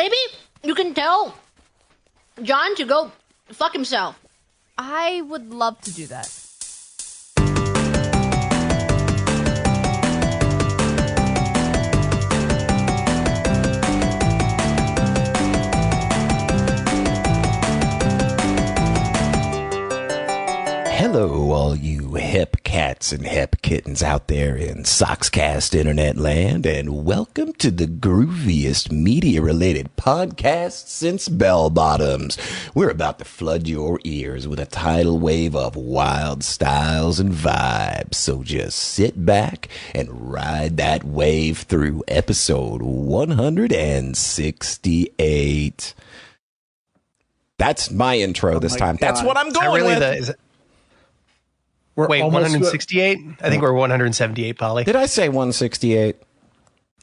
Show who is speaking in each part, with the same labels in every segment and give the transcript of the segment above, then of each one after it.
Speaker 1: maybe you can tell John to go fuck himself.
Speaker 2: I would love to do that.
Speaker 3: Hello, all you hip cats and hip kittens out there in Sockscast internet land, and welcome to the grooviest media-related podcast since Bell Bottoms. We're about to flood your ears with a tidal wave of wild styles and vibes, so just sit back and ride that wave through episode 168. That's my intro this time.
Speaker 4: God.
Speaker 3: That's what I'm going with.
Speaker 4: Wait, 168? I think we're 178, Polly.
Speaker 3: Did I say 168?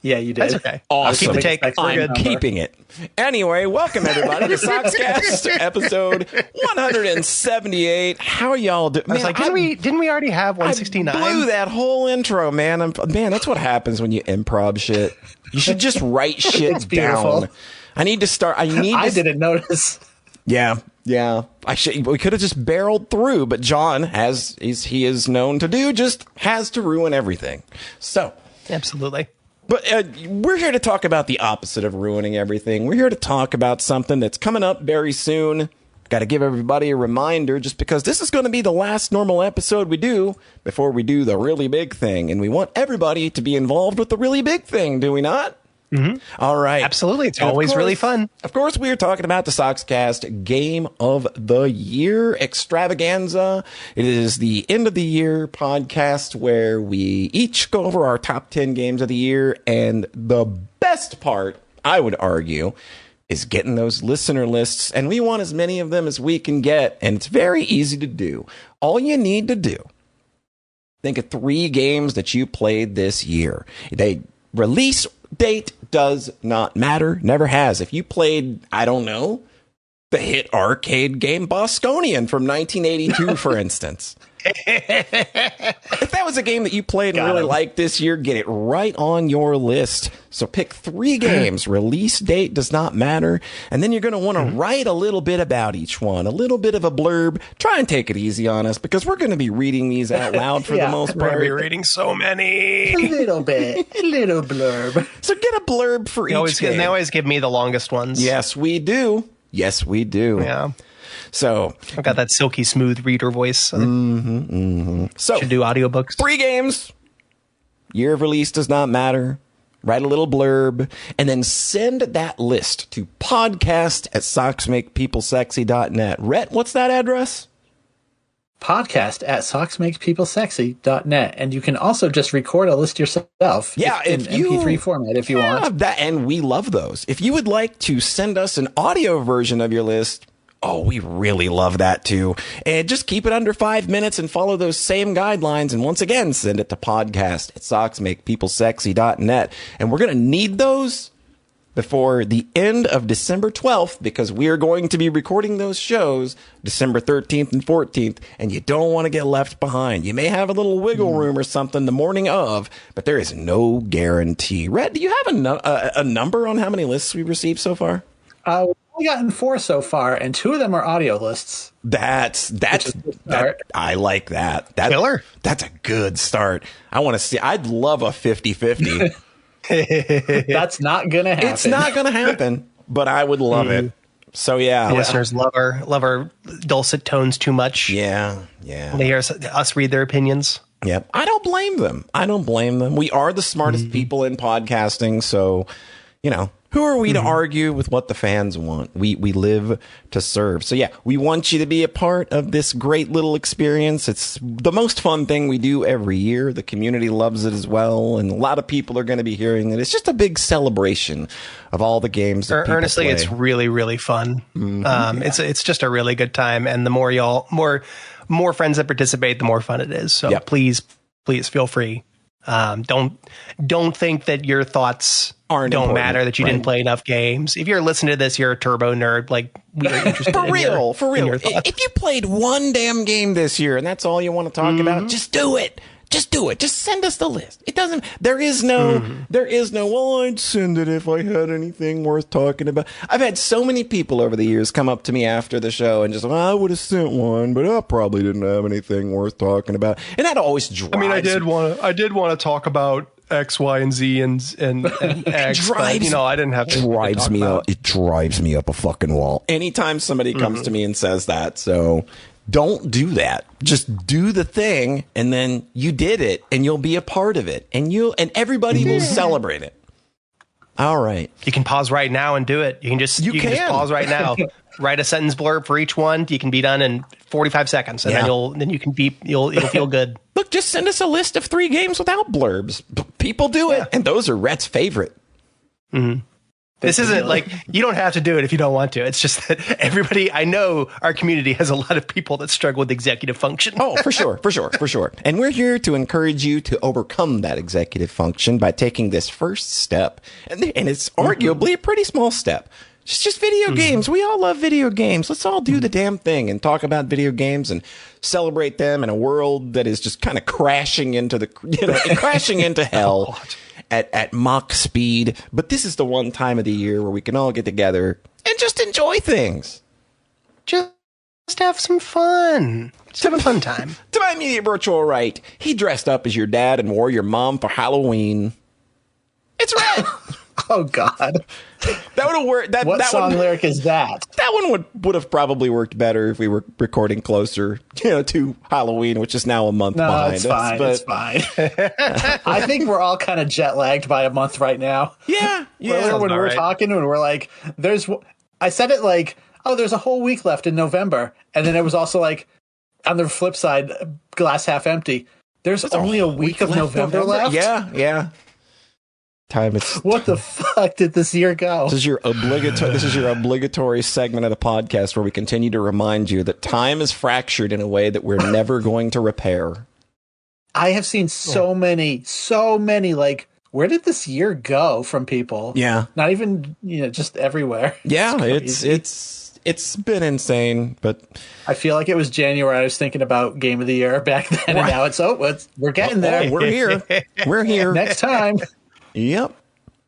Speaker 4: Yeah, you did. That's okay.
Speaker 3: Awesome.
Speaker 4: Keep the take.
Speaker 3: I'm keeping it. Anyway, welcome everybody to Sockscast episode 178. How are y'all doing?
Speaker 4: I was like, didn't we already have 169?
Speaker 3: I blew that whole intro, man. Man, that's what happens when you improv shit. You should just write shit down. I didn't notice. Yeah. We could have just barreled through, but John, as he is known to do, just has to ruin everything. So,
Speaker 4: absolutely.
Speaker 3: But we're here to talk about the opposite of ruining everything. We're here to talk about something that's coming up very soon. Got to give everybody a reminder, just because this is going to be the last normal episode we do before we do the really big thing, and we want everybody to be involved with the really big thing, do we not?
Speaker 4: Mm-hmm.
Speaker 3: All right.
Speaker 4: Absolutely. It's always really fun.
Speaker 3: Of course, we are talking about the Sockscast Game of the Year extravaganza. It is the end of the year podcast where we each go over our top 10 games of the year. And the best part, I would argue, is getting those listener lists. And we want as many of them as we can get. And it's very easy to do. All you need to do, think of 3 games that you played this year. They release date does not matter. Never has. If you played, I don't know, the hit arcade game Bosconian from 1982, for instance. If that was a game that you played and really liked this year, get it right on your list. So pick 3 games. Release date does not matter. And then you're going to want to write a little bit about each one, a little bit of a blurb. Try and take it easy on us, because we're going to be reading these out loud for the most part.
Speaker 4: We're going to be reading so many.
Speaker 5: A little blurb.
Speaker 3: So get a blurb for each game.
Speaker 4: They always give me the longest ones.
Speaker 3: Yes, we do.
Speaker 4: Yeah.
Speaker 3: So
Speaker 4: I've got that silky smooth reader voice.
Speaker 3: So
Speaker 4: should do audiobooks.
Speaker 3: 3 games. Year of release does not matter. Write a little blurb and then send that list to podcast@socksmakepeoplesexy.net. Rhete, what's that address?
Speaker 5: podcast@socksmakepeoplesexy.net. And you can also just record a list yourself.
Speaker 3: Yeah,
Speaker 5: in MP3 format if you want.
Speaker 3: That, and we love those. If you would like to send us an audio version of your list, we really love that too. And just keep it under 5 minutes and follow those same guidelines. And once again, send it to podcast@socksmakepeoplesexy.net. And we're going to need those before the end of December 12th, because we are going to be recording those shows December 13th and 14th, and you don't want to get left behind. You may have a little wiggle room or something the morning of, but there is no guarantee. Rhete, do you have a number on how many lists we've received so far?
Speaker 5: We've only gotten 4 so far, and 2 of them are audio lists.
Speaker 3: I like that.
Speaker 4: Killer.
Speaker 3: That's a good start. I want to see. I'd love a 50-50.
Speaker 5: That's not gonna happen.
Speaker 3: It's not gonna happen, but I would love it. So yeah,
Speaker 4: listeners love our dulcet tones too much.
Speaker 3: Yeah.
Speaker 4: When they hear us read their opinions.
Speaker 3: Yep. I don't blame them. We are the smartest people in podcasting, so who are we to argue with what the fans want? We live to serve. So yeah, we want you to be a part of this great little experience. It's the most fun thing we do every year. The community loves it as well, and a lot of people are going to be hearing it. It's just a big celebration of all the games that people
Speaker 4: Honestly,
Speaker 3: play.
Speaker 4: It's really, really fun. It's just a really good time, and the more friends that participate, the more fun it is. So please feel free. Don't think that your thoughts don't important. Matter, that you didn't play enough games. If you're listening to this, you're a turbo nerd. Like, we are interested
Speaker 3: for real.
Speaker 4: In your thoughts.
Speaker 3: If you played one damn game this year and that's all you want to talk about, just do it. Just do it. Just send us the list. It doesn't, there is no, well, I'd send it if I had anything worth talking about. I've had so many people over the years come up to me after the show and just, well, I would have sent one, but I probably didn't have anything worth talking about. And that always drives me.
Speaker 4: I did want to talk about X, Y, and Z and X, but, I didn't have to
Speaker 3: It drives me up a fucking wall anytime somebody comes to me and says that. So don't do that. Just do the thing, and then you did it, and you'll be a part of it, and everybody will celebrate it. All right.
Speaker 4: You can pause right now and do it. You can just pause right now. Write a sentence blurb for each one. You can be done in 45 seconds, and then it'll feel good.
Speaker 3: Look, just send us a list of 3 games without blurbs. People do it, and those are Rhete's favorite.
Speaker 4: Mm-hmm. This isn't like, you don't have to do it if you don't want to. It's just that everybody, I know our community has a lot of people that struggle with executive function.
Speaker 3: Oh, for sure. And we're here to encourage you to overcome that executive function by taking this first step. And it's arguably a pretty small step. It's just video games. We all love video games. Let's all do the damn thing and talk about video games and celebrate them in a world that is just kind of crashing into hell. At Mach speed, but this is the one time of the year where we can all get together and just enjoy things.
Speaker 4: Just have some fun. Just have a fun time.
Speaker 3: To my immediate virtual right, he dressed up as your dad and wore your mom for Halloween. It's Rhete.
Speaker 5: Oh God,
Speaker 3: that would have worked.
Speaker 5: What song lyric is that?
Speaker 3: That one would have probably worked better if we were recording closer, to Halloween, which is now a month behind
Speaker 5: it's
Speaker 3: us.
Speaker 5: Fine. It's fine. I think we're all kind of jet lagged by a month right now.
Speaker 3: Yeah.
Speaker 5: Earlier when we were talking, and we're like, I said it like, oh, there's a whole week left in November, and then it was also like, on the flip side, glass half empty. There's only a week of November left.
Speaker 3: Yeah. Time.
Speaker 5: What the fuck did this year go?
Speaker 3: This is your obligatory segment of the podcast where we continue to remind you that time is fractured in a way that we're never going to repair.
Speaker 5: I have seen so many, like, where did this year go from people?
Speaker 3: Yeah.
Speaker 5: Not even, just everywhere.
Speaker 3: Yeah, it's been insane, but
Speaker 5: I feel like it was January. I was thinking about Game of the Year back then, and now we're getting there.
Speaker 3: We're here. We're here.
Speaker 5: Next time.
Speaker 3: Yep.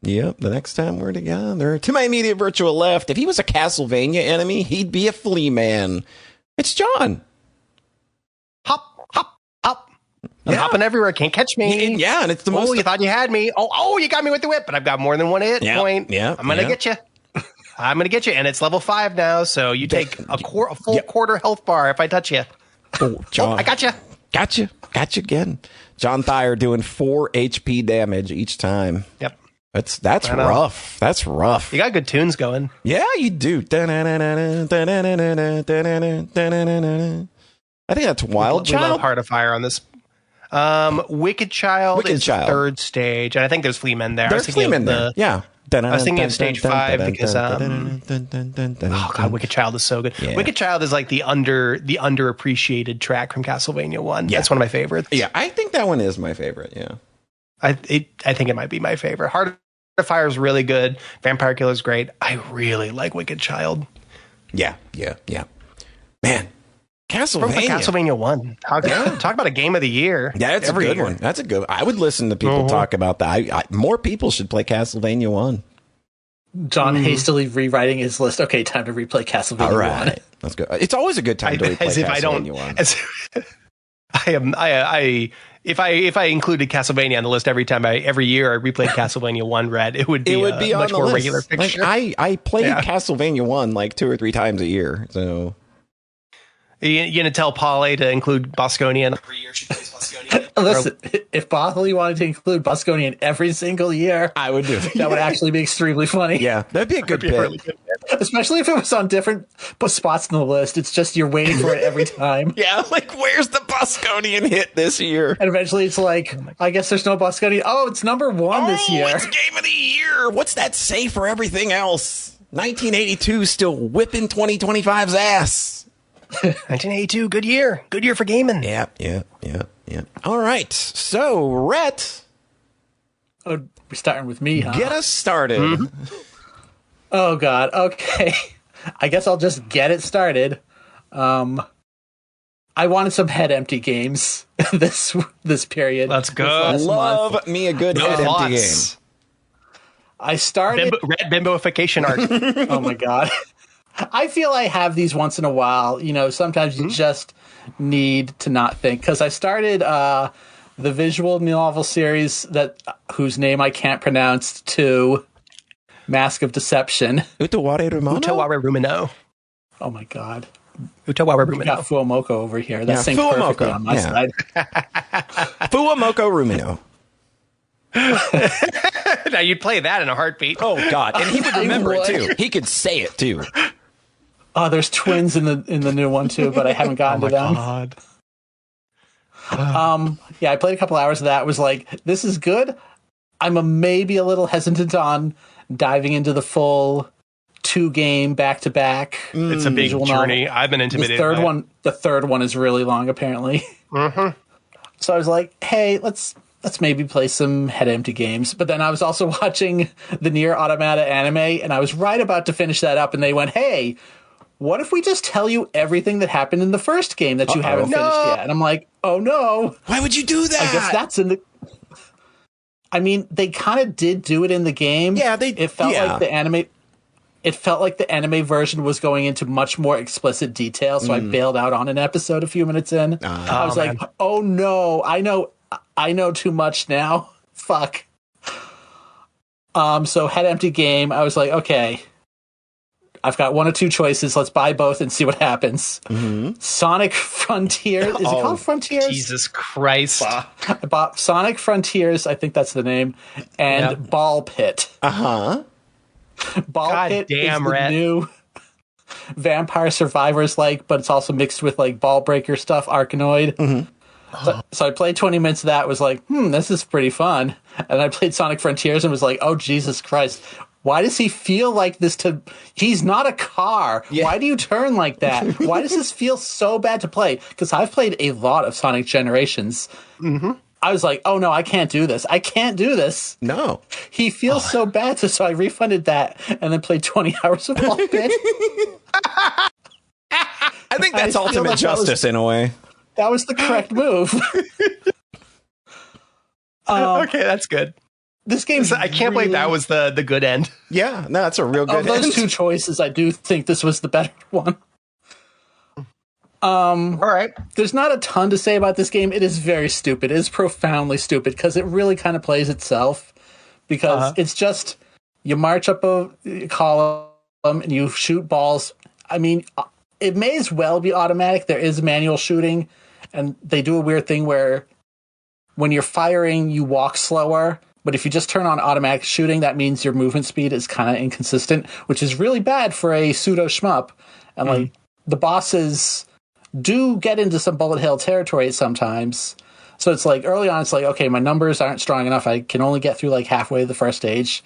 Speaker 3: The next time we're together. To my immediate virtual left, if he was a Castlevania enemy, he'd be a flea man. It's John.
Speaker 4: Hop. I'm hopping everywhere. Can't catch me.
Speaker 3: Yeah, and it's the most.
Speaker 4: Oh, you thought you had me. Oh, you got me with the whip, but I've got more than one hit point.
Speaker 3: Yeah.
Speaker 4: I'm going to get you. I'm going to get you, and it's level 5 now, so you take a full quarter health bar if I touch you.
Speaker 3: Oh, John.
Speaker 4: I got you.
Speaker 3: Got you again. John Thayer doing 4 HP damage each time.
Speaker 4: Yep.
Speaker 3: That's rough. That's rough.
Speaker 4: You got good tunes going.
Speaker 3: Yeah, you do. I think that's Wild Child.
Speaker 4: We love Heart of Fire on this. Wicked Child is the third stage, and I think there's Flea Men there.
Speaker 3: There's Flea Men there. Yeah.
Speaker 4: I was thinking of stage 5 because oh god, Wicked Child is so good. Yeah. Wicked Child is like the underappreciated track from Castlevania 1. Yeah. That's one of my favorites.
Speaker 3: Yeah, I think that one is my favorite. Yeah,
Speaker 4: I think it might be my favorite. Heart of Fire is really good. Vampire Killer is great. I really like Wicked Child.
Speaker 3: Yeah. Man, Castlevania
Speaker 4: 1. Talk about a game of the year.
Speaker 3: Yeah, that's a good one. That's a good one. I would listen to people talk about that. More people should play Castlevania 1.
Speaker 5: John hastily rewriting his list. Okay, time to replay Castlevania 1. All right.
Speaker 3: That's good. It's always a good time to replay Castlevania
Speaker 4: 1. If I included Castlevania on the list every year I replayed Castlevania 1 Red, it would be a much more regular picture.
Speaker 3: Like I played Castlevania 1 like 2 or 3 times a year. So
Speaker 4: you're going to tell Polly to include Bosconian every year she plays Bosconian?
Speaker 5: Listen, if Polly wanted to include Bosconian every single year,
Speaker 3: I would do it.
Speaker 5: That would actually be extremely funny.
Speaker 3: Yeah, that'd be a good bit. Really good bit.
Speaker 5: Especially if it was on different spots in the list. It's just you're waiting for it every time.
Speaker 3: Yeah, like where's the Bosconian hit this year?
Speaker 5: And eventually it's like, I guess there's no Bosconian. Oh, it's number 1 this year.
Speaker 3: It's Game of the Year. What's that say for everything else? 1982 still whipping 2025's ass.
Speaker 4: 1982, good year for gaming.
Speaker 3: Yeah. All right, so Rhete.
Speaker 5: Oh, we're starting with me, huh?
Speaker 3: Get us started. Mm-hmm.
Speaker 5: Oh God. Okay, I guess I'll just get it started. I wanted some head empty games this period.
Speaker 4: Let's go.
Speaker 3: Love me a good head empty game.
Speaker 5: I started
Speaker 4: red bimboification art.
Speaker 5: Oh my god. I feel I have these once in a while. You know, sometimes you just need to not think. Because I started the visual novel series whose name I can't pronounce, to Mask of Deception.
Speaker 3: Utaware
Speaker 4: Rumino.
Speaker 5: Oh my god.
Speaker 4: Utaware
Speaker 5: We got
Speaker 4: Rumino.
Speaker 5: Fuomoko over here. That syncs perfectly on my side.
Speaker 3: Fuomoko Rumino.
Speaker 4: Now you'd play that in a heartbeat.
Speaker 3: Oh god, and he would remember it
Speaker 5: would.
Speaker 3: too. He could say it too.
Speaker 5: Oh, there's twins in the new one too, but I haven't gotten to them.
Speaker 4: God.
Speaker 5: Yeah, I played a couple hours of that. Was like, this is good. I'm maybe a little hesitant on diving into the full 2-game back-to-back.
Speaker 4: It's a big journey.
Speaker 5: Novel.
Speaker 4: I've been intimidated.
Speaker 5: The third one is really long, apparently.
Speaker 4: Mm-hmm.
Speaker 5: So I was like, hey, let's maybe play some head empty games. But then I was also watching the Nier Automata anime, and I was right about to finish that up, and they went, hey, what if we just tell you everything that happened in the first game that you haven't finished yet? And I'm like, oh no.
Speaker 3: Why would you do that?
Speaker 5: I guess that's in the... I mean, they kind of did do it in the game.
Speaker 3: Yeah,
Speaker 5: It felt like the anime... It felt like the anime version was going into much more explicit detail, so I bailed out on an episode a few minutes in. I was like, oh no, I know too much now. Fuck. So head empty game, I was like, okay, I've got one of two choices. Let's buy both and see what happens. Mm-hmm. Sonic Frontiers. Is it called Frontiers?
Speaker 4: Jesus Christ.
Speaker 5: I bought Sonic Frontiers, I think that's the name, and Ball Pit.
Speaker 3: Uh-huh.
Speaker 5: Ball
Speaker 4: God
Speaker 5: Pit
Speaker 4: damn,
Speaker 5: is the
Speaker 4: Rhete.
Speaker 5: new Vampire Survivors but it's also mixed with like Ball Breaker stuff, Arkanoid. Mm-hmm. So I played 20 minutes of that, was like, this is pretty fun. And I played Sonic Frontiers and was like, oh, Jesus Christ. Why does he feel like this he's not a car. Yeah. Why do you turn like that? Why does this feel so bad to play? Because I've played a lot of Sonic Generations. Mm-hmm. I was like, oh no, I can't do this. I can't do this.
Speaker 3: No.
Speaker 5: He feels so bad, so I refunded that and then played 20 hours of Ball Pit.
Speaker 3: I think that's ultimate
Speaker 5: like
Speaker 3: justice in a way.
Speaker 5: That was the correct move.
Speaker 4: Okay, that's good.
Speaker 5: This game,
Speaker 4: I can't believe that was the good end.
Speaker 3: Yeah, no, that's a real good
Speaker 5: of those
Speaker 3: end.
Speaker 5: two choices, I do think this was the better one.
Speaker 4: All right.
Speaker 5: There's not a ton to say about this game. It is very stupid. It is profoundly stupid because it really kind of plays itself. Because it's just, you march up a column and you shoot balls. I mean, it may as well be automatic. There is manual shooting, and they do a weird thing where when you're firing, you walk slower. But if you just turn on automatic shooting, that means your movement speed is kind of inconsistent, which is really bad for a pseudo shmup. And like the bosses do get into some bullet hell territory sometimes. So it's like early on, it's like, okay, my numbers aren't strong enough. I can only get through like halfway the first stage.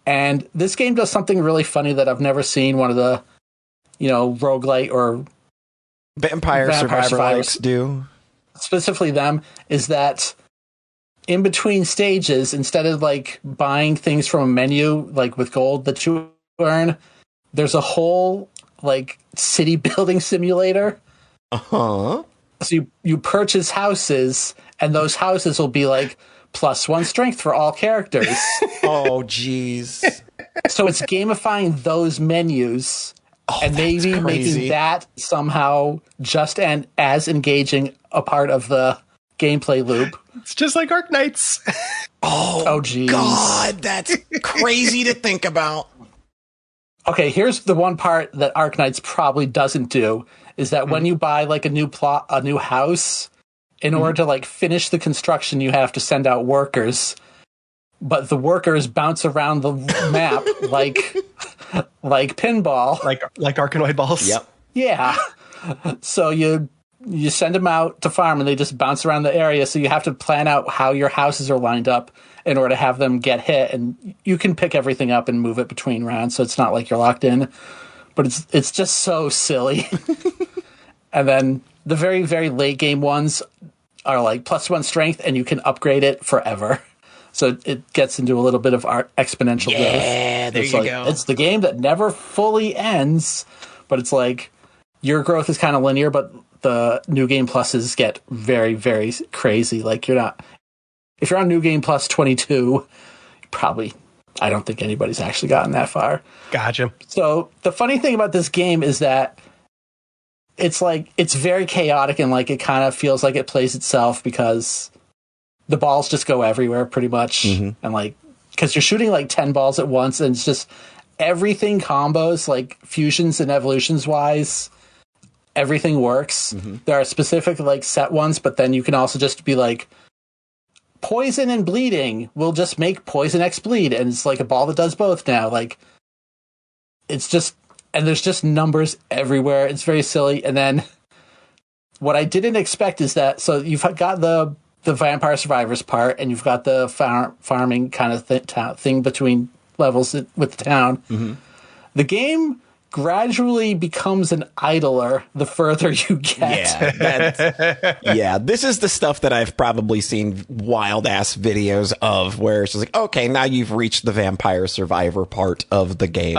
Speaker 5: And this game does something really funny that I've never seen one of the, roguelite or
Speaker 3: Vampire Survivors do.
Speaker 5: Specifically them, is that in between stages, instead of like buying things from a menu, like with gold that you earn, there's a whole like city building simulator.
Speaker 3: Uh-huh.
Speaker 5: So you purchase houses, and those houses will be like +1 strength for all characters.
Speaker 3: Oh, jeez.
Speaker 5: So it's gamifying those menus and maybe making that somehow just and as engaging a part of the gameplay loop.
Speaker 4: It's just like Arknights.
Speaker 5: Oh, geez.
Speaker 3: God, that's crazy to think about.
Speaker 5: Okay, here's the one part that Arknights probably doesn't do, is that when you buy like a new house, in order to like finish the construction, you have to send out workers. But the workers bounce around the map like pinball.
Speaker 4: Like Arkanoid balls.
Speaker 3: Yep.
Speaker 5: Yeah. So you send them out to farm and they just bounce around the area. So you have to plan out how your houses are lined up in order to have them get hit. And you can pick everything up and move it between rounds. So it's not like you're locked in, but it's just so silly. And then the very, very late game ones are like +1 strength and you can upgrade it forever. So it gets into a little bit of exponential growth.
Speaker 3: Yeah, there you go.
Speaker 5: It's the game that never fully ends, but it's like your growth is kind of linear, but the New Game Pluses get very, very crazy. Like if you're on New Game Plus 22, probably, I don't think anybody's actually gotten that far.
Speaker 4: Gotcha.
Speaker 5: So the funny thing about this game is that it's very chaotic, and like it kind of feels like it plays itself because the balls just go everywhere pretty much. And like, because you're shooting like 10 balls at once, and it's just everything combos, like fusions and evolutions wise, everything works. There are specific like set ones, but then you can also just be like, poison and bleeding will just make Poison X bleed, and it's like a ball that does both now. Like, it's just, and there's just numbers everywhere. It's very silly. And then what I didn't expect is that, so you've got the Vampire Survivors part, and you've got the farming kind of thing between levels with the town. The game gradually becomes an idler the further you get.
Speaker 3: Yeah, this is the stuff that I've probably seen wild ass videos of, where it's just like, okay, now you've reached the Vampire Survivor part of the game.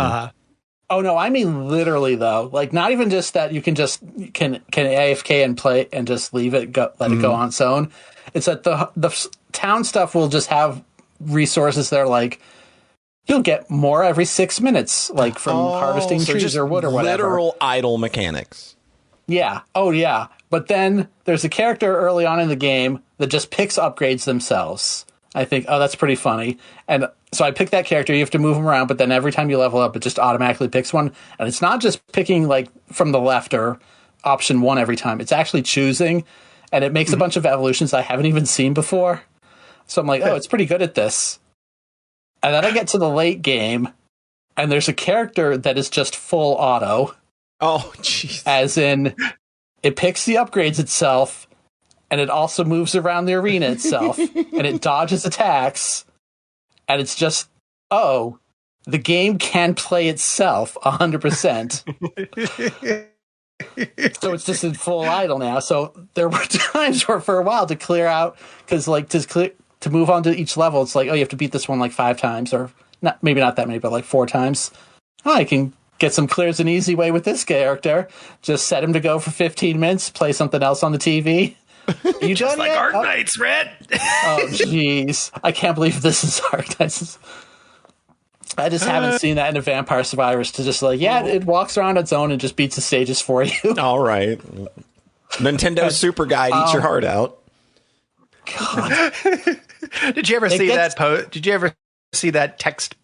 Speaker 5: Oh no, I mean literally though. Like, not even just that you can AFK and play and just leave it go, let it go on its own. It's that the town stuff will just have resources that are like, you'll get more every 6 minutes, like from harvesting trees or wood or whatever.
Speaker 3: Literal idle mechanics.
Speaker 5: Yeah. Oh, yeah. But then there's a character early on in the game that just picks upgrades themselves. I think, oh, that's pretty funny. And so I picked that character. You have to move them around, but then every time you level up, it just automatically picks one. And it's not just picking like from the left or option one every time. It's actually choosing, and it makes a bunch of evolutions I haven't even seen before. So I'm like, oh, it's pretty good at this. And then I get to the late game, and there's a character that is just full auto.
Speaker 3: Oh, jeez.
Speaker 5: As in, it picks the upgrades itself, and it also moves around the arena itself, and it dodges attacks, and it's just, oh, the game can play itself 100%. So it's just in full idle now. So there were times where, for a while, to clear out, because like to move on to each level, it's like, oh, you have to beat this one like 5 times, or maybe not that many, but like 4 times. Oh, I can get some clears an easy way with this character. Just set him to go for 15 minutes, play something else on the TV. You
Speaker 4: just like Arc Knights, Rhete.
Speaker 5: Oh, jeez. I can't believe this is Arc Knights. I just haven't seen that in a Vampire Survivors, to just like, yeah, it walks around its own and just beats the stages for you.
Speaker 3: All right. Nintendo Super Guide, eat your heart out.
Speaker 5: God.
Speaker 4: Did you ever see that post? Did you ever see that text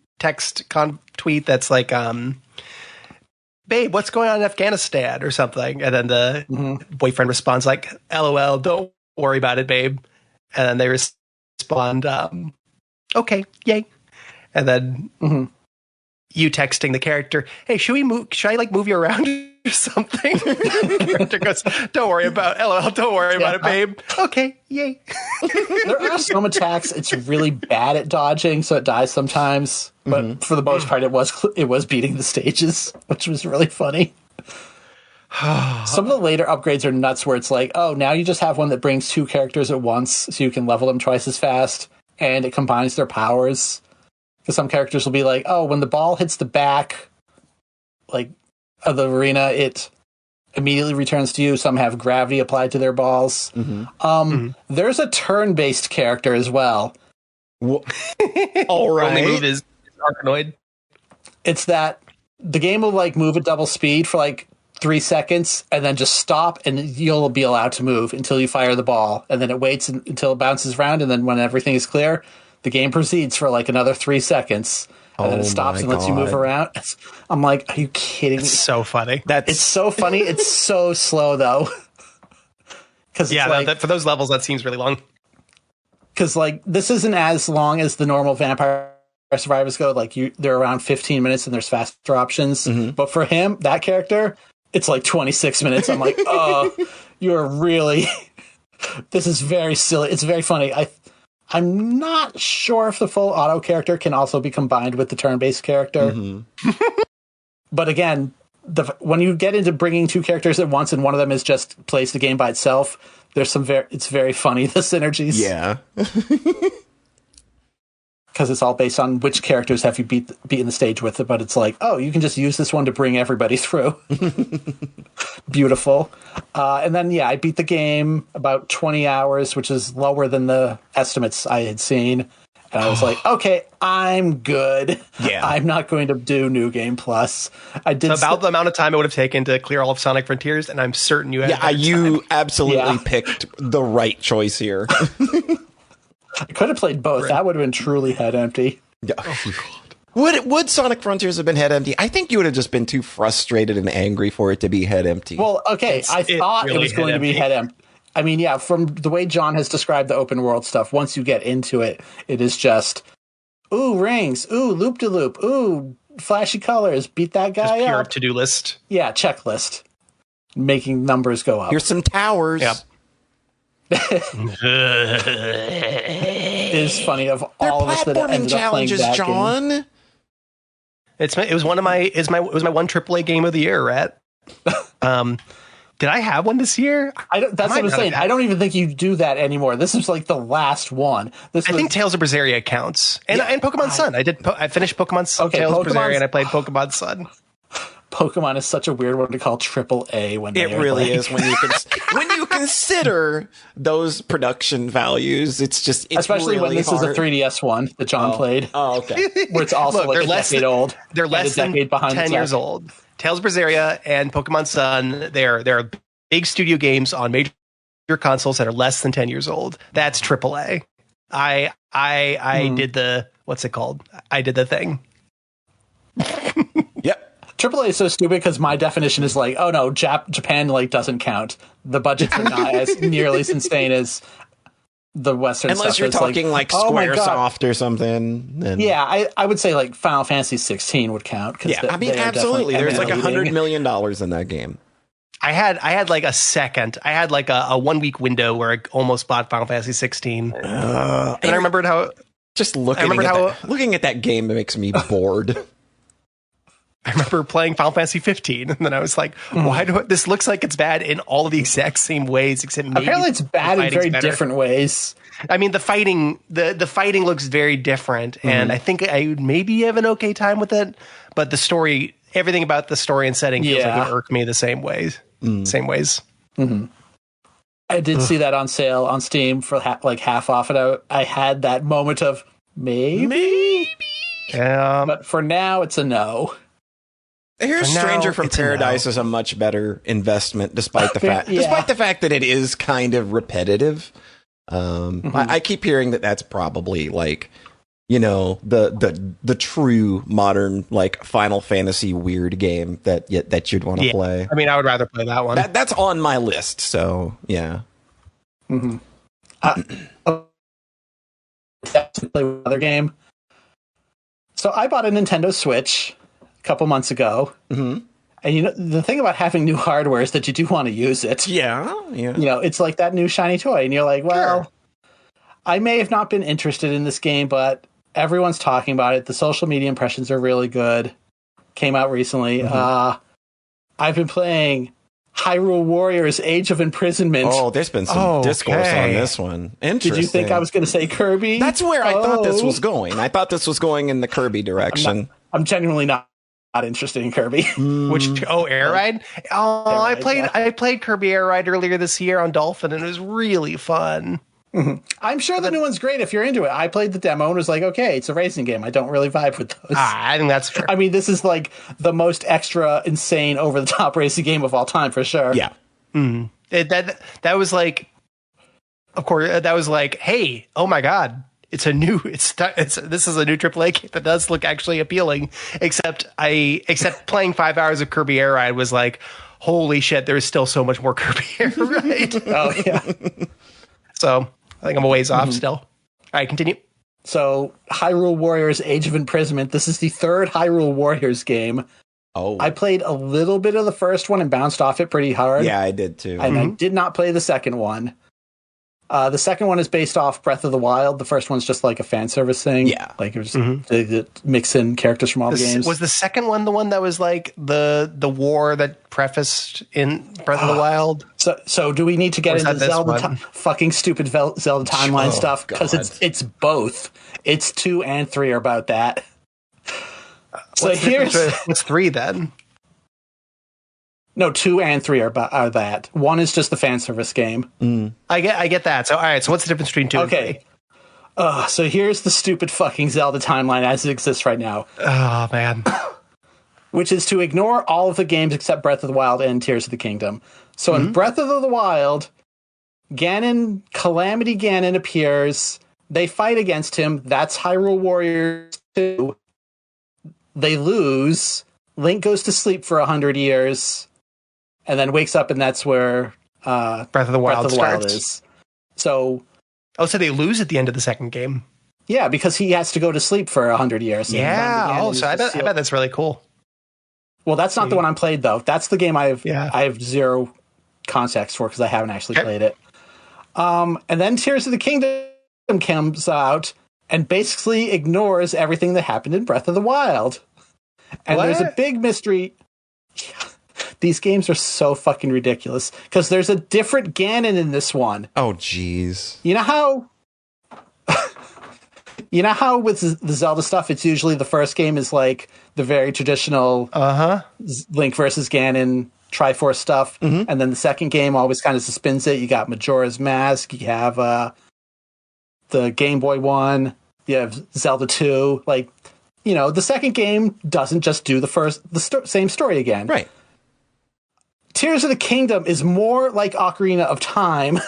Speaker 4: tweet that's like, babe, what's going on in Afghanistan or something? And then the boyfriend responds like, LOL, don't worry about it, babe. And then they respond, okay, yay. And then you texting the character, hey, should I like move you around or something? The character goes, don't worry about LOL, don't worry about it, babe. Okay, yay.
Speaker 5: There are some attacks it's really bad at dodging, so it dies sometimes. But for the most part, it was beating the stages, which was really funny. Some of the later upgrades are nuts, where it's like, oh, now you just have one that brings 2 characters at once, so you can level them twice as fast, and it combines their powers. Because some characters will be like, oh, when the ball hits the back, like, of the arena, it immediately returns to you. Some have gravity applied to their balls. There's a turn-based character as well.
Speaker 3: All right.
Speaker 4: Only move is Arkanoid.
Speaker 5: It's that the game will like move at double speed for like 3 seconds, and then just stop, and you'll be allowed to move until you fire the ball. And then it waits until it bounces around, and then when everything is clear, the game proceeds for like another 3 seconds. And then it stops and lets you move around. I'm like, are you kidding me?
Speaker 4: It's so funny.
Speaker 5: It's so funny. It's so slow, though.
Speaker 4: Yeah, like, for those levels, that seems really long.
Speaker 5: Because, like, this isn't as long as the normal Vampire Survivors go. Like, they're around 15 minutes, and there's faster options. But for him, that character, it's like 26 minutes. I'm like, oh, you're really... This is very silly. It's very funny. I'm not sure if the full auto character can also be combined with the turn-based character. But again, when you get into bringing 2 characters at once, and one of them is just plays the game by itself, there's some it's very funny, the synergies.
Speaker 3: Yeah.
Speaker 5: because it's all based on which characters have you beaten the stage with it. But it's like, oh, you can just use this one to bring everybody through. Beautiful. And then, I beat the game about 20 hours, which is lower than the estimates I had seen. And I was like, okay, I'm good.
Speaker 3: Yeah.
Speaker 5: I'm not going to do New Game Plus. I did
Speaker 4: about the amount of time it would have taken to clear all of Sonic Frontiers, and I'm certain you had
Speaker 3: absolutely picked the right choice here.
Speaker 5: I could have played both. That would have been truly head empty.
Speaker 3: Yeah. Would Sonic Frontiers have been head empty? I think you would have just been too frustrated and angry for it to be head empty.
Speaker 5: Well, okay, I thought it was going to be head empty. I mean, from the way John has described the open world stuff, once you get into it, it is just, ooh, rings, ooh, loop-de-loop, ooh, flashy colors, beat that guy
Speaker 4: just pure
Speaker 5: up.
Speaker 4: to-do list.
Speaker 5: Yeah, checklist. Making numbers go up.
Speaker 3: Here's some towers.
Speaker 4: Yep.
Speaker 5: It is funny of all of us that ended up playing that
Speaker 3: John.
Speaker 5: Game.
Speaker 4: It was my one AAA game of the year, Rhete. Did I have one this year?
Speaker 5: That's what I'm saying. I don't even think you do that anymore. This is like the last one. I
Speaker 4: think Tales of Berseria counts, and Pokemon Sun. I finished Pokemon Tales of Berseria, and I played Pokemon Sun.
Speaker 5: Pokemon is such a weird one to call AAA when
Speaker 3: it really is when you consider those production values. It's
Speaker 5: especially
Speaker 3: really
Speaker 5: when this
Speaker 3: hard.
Speaker 5: is a 3DS one that John played.
Speaker 3: Oh, okay.
Speaker 5: Where it's also like a decade old.
Speaker 4: They're less than 10 years old. Tales of Berseria and Pokemon Sun. They're big studio games on major consoles that are less than 10 years old. That's AAA. I did the what's it called? I did the thing.
Speaker 3: Yep.
Speaker 5: AAA is so stupid because my definition is like, oh no, Japan like doesn't count. The budgets are not as nearly as insane as the Western
Speaker 3: unless
Speaker 5: stuff.
Speaker 3: you're talking like Squaresoft or something. Then...
Speaker 5: Yeah, I would say like Final Fantasy 16 would count.
Speaker 3: I mean, absolutely. There's like $100 million in that game.
Speaker 4: I had like a second. I had like a 1 week window where I almost bought Final Fantasy 16. And I remembered how
Speaker 3: just looking at that game makes me bored.
Speaker 4: I remember playing Final Fantasy 15, and then I was like, "Why do this looks like it's bad in all of the exact same ways?" Except maybe
Speaker 5: apparently it's bad in very different ways.
Speaker 4: I mean, the fighting looks very different, and I think I would maybe have an okay time with it. But the story, everything about the story and setting feels like it irked me the same ways. Same ways.
Speaker 5: Mm-hmm. I did see that on sale on Steam for like half off, and I had that moment of maybe. But for now, it's a no.
Speaker 3: Here's Stranger from Paradise is a much better investment, despite the fact that it is kind of repetitive. I keep hearing that's probably like, the true modern like Final Fantasy weird game that you'd want to play.
Speaker 4: I mean, I would rather play that one.
Speaker 3: That's on my list. So yeah.
Speaker 5: Mm-hmm. Play another game. So I bought a Nintendo Switch couple months ago. And the thing about having new hardware is that you do want to use it.
Speaker 3: Yeah.
Speaker 5: It's like that new shiny toy, and you're like, well, I may have not been interested in this game, but everyone's talking about it. The social media impressions are really good. Came out recently. I've been playing Hyrule Warriors Age of Imprisonment.
Speaker 3: Oh, there's been some discourse on this one. Interesting.
Speaker 5: Did you think I was going to say Kirby?
Speaker 3: That's where I thought this was going. I thought this was going in the Kirby direction.
Speaker 5: I'm genuinely not interested in Kirby.
Speaker 4: Air Ride? I played Kirby Air Ride earlier this year on Dolphin, and it was really fun.
Speaker 5: I'm sure the new one's great if you're into it. I played the demo and was like, okay, it's a racing game. I don't really vibe with those.
Speaker 4: I think that's fair.
Speaker 5: I mean, this is like the most extra insane over the top racing game of all time for sure.
Speaker 3: Yeah.
Speaker 4: That was like, of course, that was like, hey, oh my God. This is a new AAA game that does look actually appealing. Except playing 5 hours of Kirby Air Ride was like, holy shit, there's still so much more Kirby Air Ride.
Speaker 5: Oh yeah.
Speaker 4: So I think I'm a ways off still. All right, continue.
Speaker 5: So Hyrule Warriors Age of Imprisonment. This is the third Hyrule Warriors game.
Speaker 3: Oh,
Speaker 5: I played a little bit of the first one and bounced off it pretty hard.
Speaker 3: Yeah, I did too.
Speaker 5: And I did not play the second one. The second one is based off Breath of the Wild. The first one's just like a fan service thing.
Speaker 3: Yeah.
Speaker 5: Like it was they mix in characters from all the games.
Speaker 4: Was the second one the one that was like the war that prefaced in Breath of the Wild?
Speaker 5: So do we need to get into Zelda fucking stupid Zelda timeline stuff? Because it's both. It's 2 and 3 are about that. So
Speaker 4: what's 3 then?
Speaker 5: No, 2 and 3 are that. 1 is just the fan service game.
Speaker 4: I get that. So all right. So what's the difference between 2 and 3?
Speaker 5: So here's the stupid fucking Zelda timeline as it exists right now.
Speaker 4: Oh man.
Speaker 5: Which is to ignore all of the games except Breath of the Wild and Tears of the Kingdom. So in Breath of the Wild, Calamity Ganon appears. They fight against him. That's Hyrule Warriors 2. They lose. Link goes to sleep for 100 years. And then wakes up, and that's where
Speaker 4: Breath of the Wild starts.
Speaker 5: is. So
Speaker 4: they lose at the end of the second game.
Speaker 5: Yeah, because he has to go to sleep for 100 years.
Speaker 4: Yeah. So I bet that's really cool.
Speaker 5: Well, that's not the one I played though. That's the game I have zero context for because I haven't actually played it. And then Tears of the Kingdom comes out and basically ignores everything that happened in Breath of the Wild. And there's a big mystery. These games are so fucking ridiculous because there's a different Ganon in this one.
Speaker 3: Oh, jeez.
Speaker 5: You know how with the Zelda stuff, it's usually the first game is like the very traditional Link versus Ganon Triforce stuff. And then the second game always kind of spins it. You got Majora's Mask. You have the Game Boy one. You have Zelda 2. Like, the second game doesn't just do the same story again.
Speaker 3: Right.
Speaker 5: Tears of the Kingdom is more like Ocarina of Time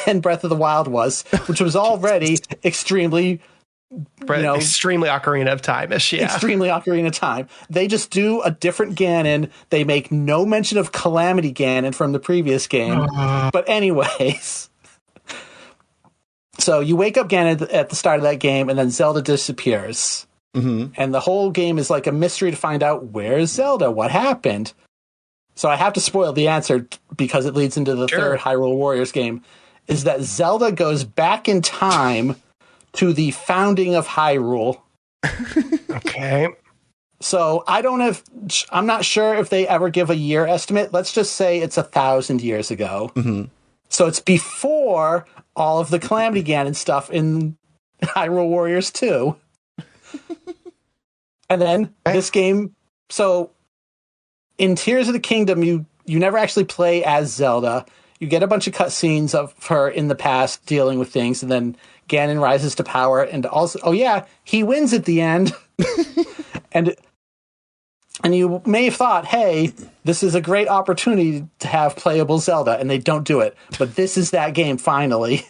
Speaker 5: than Breath of the Wild was, which was already extremely
Speaker 4: Ocarina of Time-ish, yeah.
Speaker 5: Extremely Ocarina of Time. They just do a different Ganon. They make no mention of Calamity Ganon from the previous game. But anyways, so you wake up Ganon at the start of that game, and then Zelda disappears. And the whole game is like a mystery to find out where's Zelda, what happened. So I have to spoil the answer because it leads into the third Hyrule Warriors game, is that Zelda goes back in time to the founding of Hyrule.
Speaker 4: Okay.
Speaker 5: So I'm not sure if they ever give a year estimate. Let's just say it's 1,000 years ago. So it's before all of the Calamity Ganon stuff in Hyrule Warriors 2. And then this game, so in Tears of the Kingdom, you never actually play as Zelda. You get a bunch of cutscenes of her in the past dealing with things, and then Ganon rises to power, and also, he wins at the end. and you may have thought, hey, this is a great opportunity to have playable Zelda, and they don't do it. But this is that game, finally.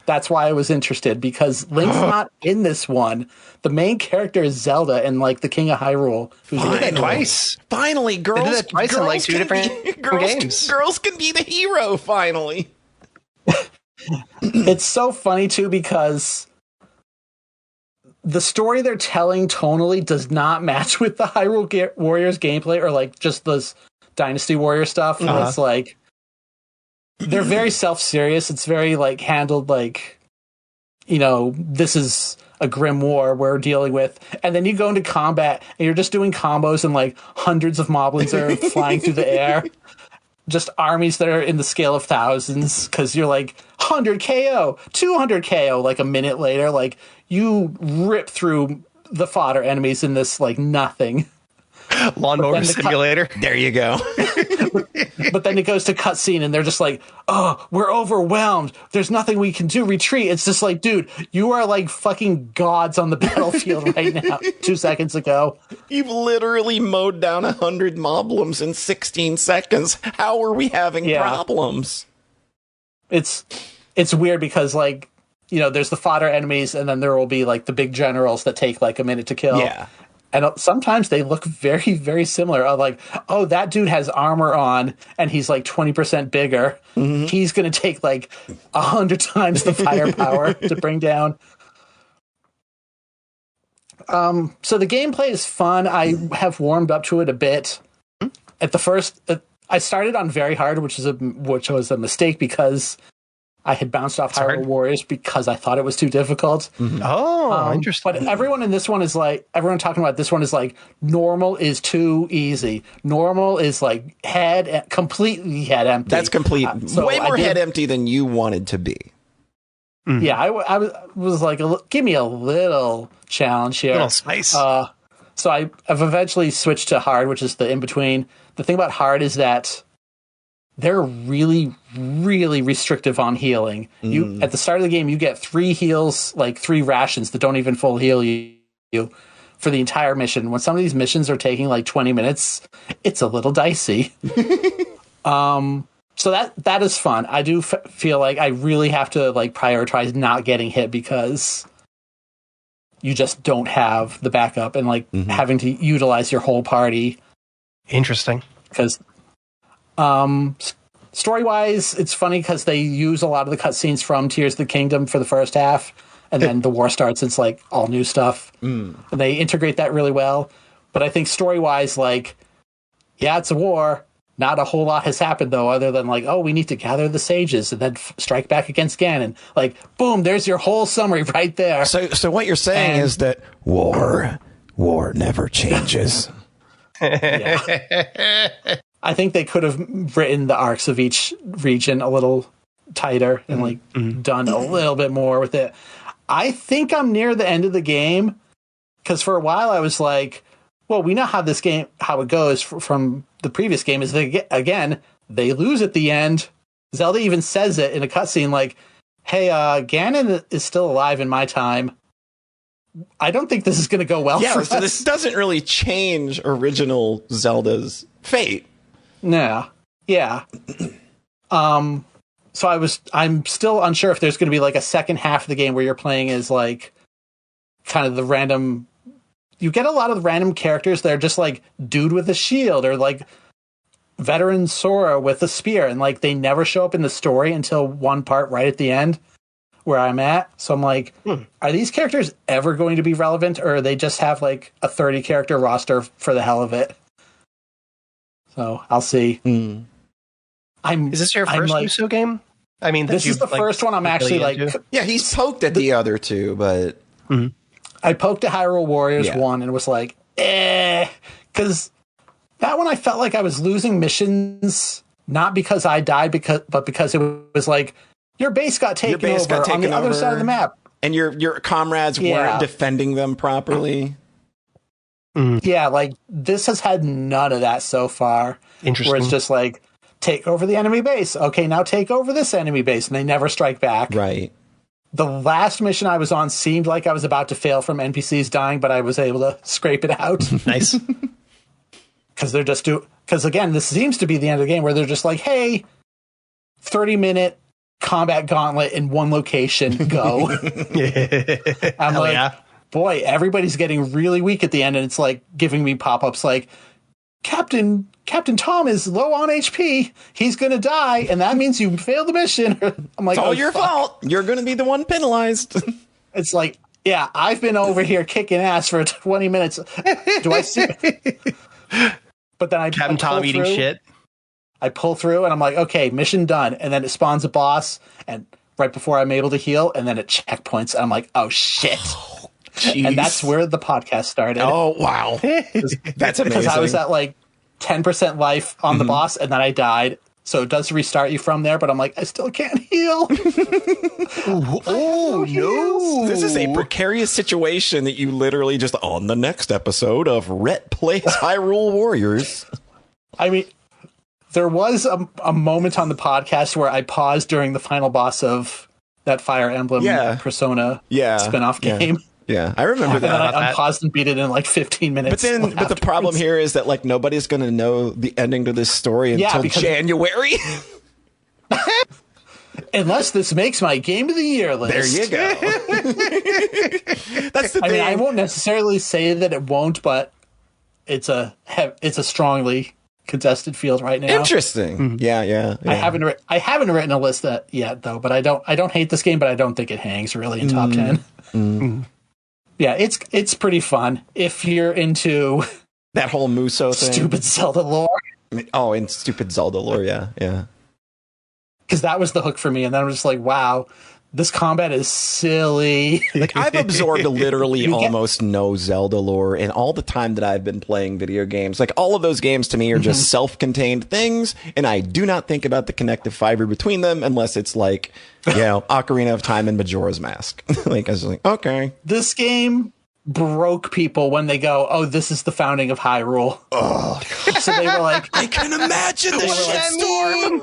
Speaker 5: That's why I was interested, because Link's not in this one. The main character is Zelda and like the King of Hyrule.
Speaker 4: Who's did that twice.
Speaker 3: Finally, girls.
Speaker 4: They did that twice in like 2 different games.
Speaker 3: Girls can be the hero, finally.
Speaker 5: It's so funny, too, because the story they're telling tonally does not match with the Hyrule Warriors gameplay or like just this Dynasty Warrior stuff. It's like, they're very self-serious. It's very like handled like, this is a grim war we're dealing with. And then you go into combat and you're just doing combos and like hundreds of moblins are flying through the air. Just armies that are in the scale of thousands because you're like 100 KO, 200 KO like a minute later. Like you rip through the fodder enemies in this like nothing.
Speaker 4: Lawnmower simulator.
Speaker 3: There you go.
Speaker 5: But then it goes to cutscene and they're just like, oh, we're overwhelmed. There's nothing we can do. Retreat. It's just like, dude, you are like fucking gods on the battlefield right now. 2 seconds ago.
Speaker 3: You've literally mowed down 100 moblins in 16 seconds. How are we having problems?
Speaker 5: It's weird because like, there's the fodder enemies and then there will be like the big generals that take like a minute to kill.
Speaker 3: Yeah.
Speaker 5: And sometimes they look very, very similar. Like, oh, that dude has armor on, and he's like 20% bigger. He's going to take like 100 times the firepower to bring down. So the gameplay is fun. I have warmed up to it a bit. At the first, I started on very hard, which was a mistake because I had bounced off Hyrule
Speaker 4: hard.
Speaker 5: Warriors because I thought it was too difficult.
Speaker 4: Oh, interesting.
Speaker 5: But everyone in this one is like, everyone talking about this one is like, normal is too easy. Normal is like completely head empty.
Speaker 3: That's complete.
Speaker 5: So
Speaker 3: way more head empty than you wanted to be.
Speaker 5: Yeah, I was like, give me a little challenge here.
Speaker 4: A little spice.
Speaker 5: So I've eventually switched to hard, which is the in between. The thing about hard is that they're really, really restrictive on healing. You at the start of the game, you get 3 heals, like 3 rations that don't even full heal you for the entire mission. When some of these missions are taking like 20 minutes, it's a little dicey. So that is fun. I do feel like I really have to like prioritize not getting hit because you just don't have the backup and like having to utilize your whole party.
Speaker 4: Interesting.
Speaker 5: Because story-wise, it's funny because they use a lot of the cutscenes from Tears of the Kingdom for the first half, and then the war starts. It's like all new stuff, and they integrate that really well. But I think story-wise, like, yeah, it's a war. Not a whole lot has happened though, other than like, oh, we need to gather the sages and then strike back against Ganon. Like, boom, there's your whole summary right there.
Speaker 3: So what you're saying is that war never changes.
Speaker 5: I think they could have written the arcs of each region a little tighter and like done a little bit more with it. I think I'm near the end of the game because for a while I was like, well, we know how this game, how it goes from the previous game is they they lose at the end. Zelda even says it in a cutscene like, hey, Ganon is still alive in my time. I don't think this is going to go well for us.
Speaker 3: This doesn't really change original Zelda's fate.
Speaker 5: No. Yeah. So I'm still unsure if there's going to be like a second half of the game where you're playing as like kind of the random. You get a lot of the random characters that are just like dude with a shield or like veteran Sora with a spear, and like they never show up in the story until one part right at the end where I'm at. So I'm like, are these characters ever going to be relevant, or they just have like a 30 character roster for the hell of it? So I'll see.
Speaker 4: Is this your first Muso game? I mean,
Speaker 5: this is the first one I'm actually like.
Speaker 3: Yeah, he's poked at the other two, but
Speaker 5: I poked at Hyrule Warriors 1 and was like, because that one I felt like I was losing missions, not because I died, but because it was like your base got taken over on the other side of the map,
Speaker 3: and your comrades weren't defending them properly.
Speaker 5: Yeah, like this has had none of that so far.
Speaker 4: Interesting.
Speaker 5: Where it's just like, take over the enemy base. Okay, now take over this enemy base, and they never strike back.
Speaker 3: Right.
Speaker 5: The last mission I was on seemed like I was about to fail from NPCs dying, but I was able to scrape it out.
Speaker 4: Nice.
Speaker 5: Because again, this seems to be the end of the game where they're just like, hey, 30-minute combat gauntlet in one location, go. I'm like, boy, everybody's getting really weak at the end, and it's like giving me pop-ups like, Captain Tom is low on HP. He's going to die, and that means you failed the mission. I'm like,
Speaker 3: it's all your fault. You're going to be the one penalized.
Speaker 5: It's like, yeah, I've been over here kicking ass for 20 minutes. Do I see? But then
Speaker 4: Captain Tom eating shit.
Speaker 5: I pull through, and I'm like, okay, mission done. And then it spawns a boss, and right before I'm able to heal, and then it checkpoints. And I'm like, oh shit.
Speaker 3: Jeez.
Speaker 5: And that's where the podcast started.
Speaker 3: Oh, wow. That's amazing.
Speaker 5: Because I was at like 10% life on the boss, and then I died. So it does restart you from there, but I'm like, I still can't heal.
Speaker 3: Oh, no. This is a precarious situation that you literally just, on the next episode of Rhete Plays Hyrule Warriors.
Speaker 5: I mean, there was a moment on the podcast where I paused during the final boss of that Fire Emblem Persona spin-off game.
Speaker 3: Yeah, I remember that.
Speaker 5: And then I unpaused and beat it in like 15 minutes.
Speaker 3: But the problem here is that like nobody's going to know the ending to this story until January.
Speaker 5: Unless this makes my game of the year list.
Speaker 3: There you go. That's the thing.
Speaker 5: I mean, I won't necessarily say that it won't, but it's a strongly contested field right now.
Speaker 3: Interesting. Yeah.
Speaker 5: I haven't written a list yet though, but I don't hate this game, but I don't think it hangs really in top 10. Yeah, it's pretty fun if you're into
Speaker 3: that whole Muso thing.
Speaker 5: Stupid Zelda lore.
Speaker 3: Oh, and stupid Zelda lore, yeah.
Speaker 5: because that was the hook for me. And then I'm just like, wow, this combat is silly.
Speaker 3: Like, I've absorbed literally almost no Zelda lore in all the time that I've been playing video games. Like, all of those games to me are just self-contained things, and I do not think about the connective fiber between them unless it's like, you know, Ocarina of Time and Majora's Mask. Like, I was like, okay.
Speaker 5: This game broke people when they go, oh, this is the founding of Hyrule.
Speaker 3: Oh,
Speaker 5: so they were like,
Speaker 3: I can imagine the shitstorm.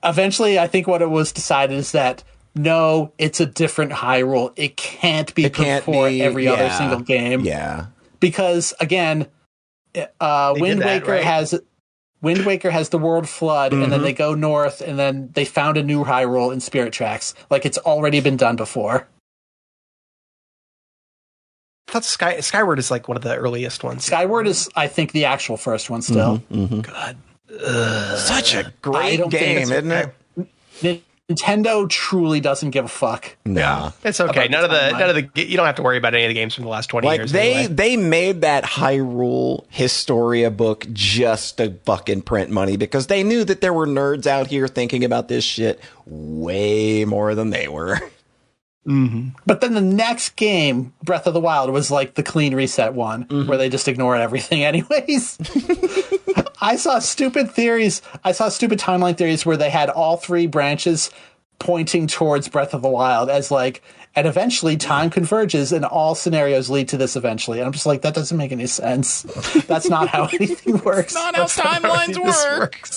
Speaker 5: Eventually, I think what it was decided is that, no, it's a different Hyrule. It can't be before every other single game.
Speaker 3: Yeah.
Speaker 5: Because, again, Wind Waker has the World Flood, and then they go north, and then they found a new Hyrule in Spirit Tracks. Like, it's already been done before.
Speaker 4: I thought Skyward is like one of the earliest ones.
Speaker 5: Skyward is, I think, the actual first one still.
Speaker 4: God.
Speaker 3: Such a great game, isn't it?
Speaker 5: Nintendo truly doesn't give a fuck.
Speaker 3: No,
Speaker 4: it's okay. None of the you don't have to worry about any of the games from the last 20 years.
Speaker 3: They made that Hyrule Historia book just to fucking print money because they knew that there were nerds out here thinking about this shit way more than they were.
Speaker 5: But then the next game, Breath of the Wild, was like the clean reset one where they just ignored everything anyways. I saw stupid timeline theories where they had all three branches pointing towards Breath of the Wild as like, and eventually time converges and all scenarios lead to this eventually. And I'm just like, that doesn't make any sense. That's not how anything works.
Speaker 1: Not how timelines work.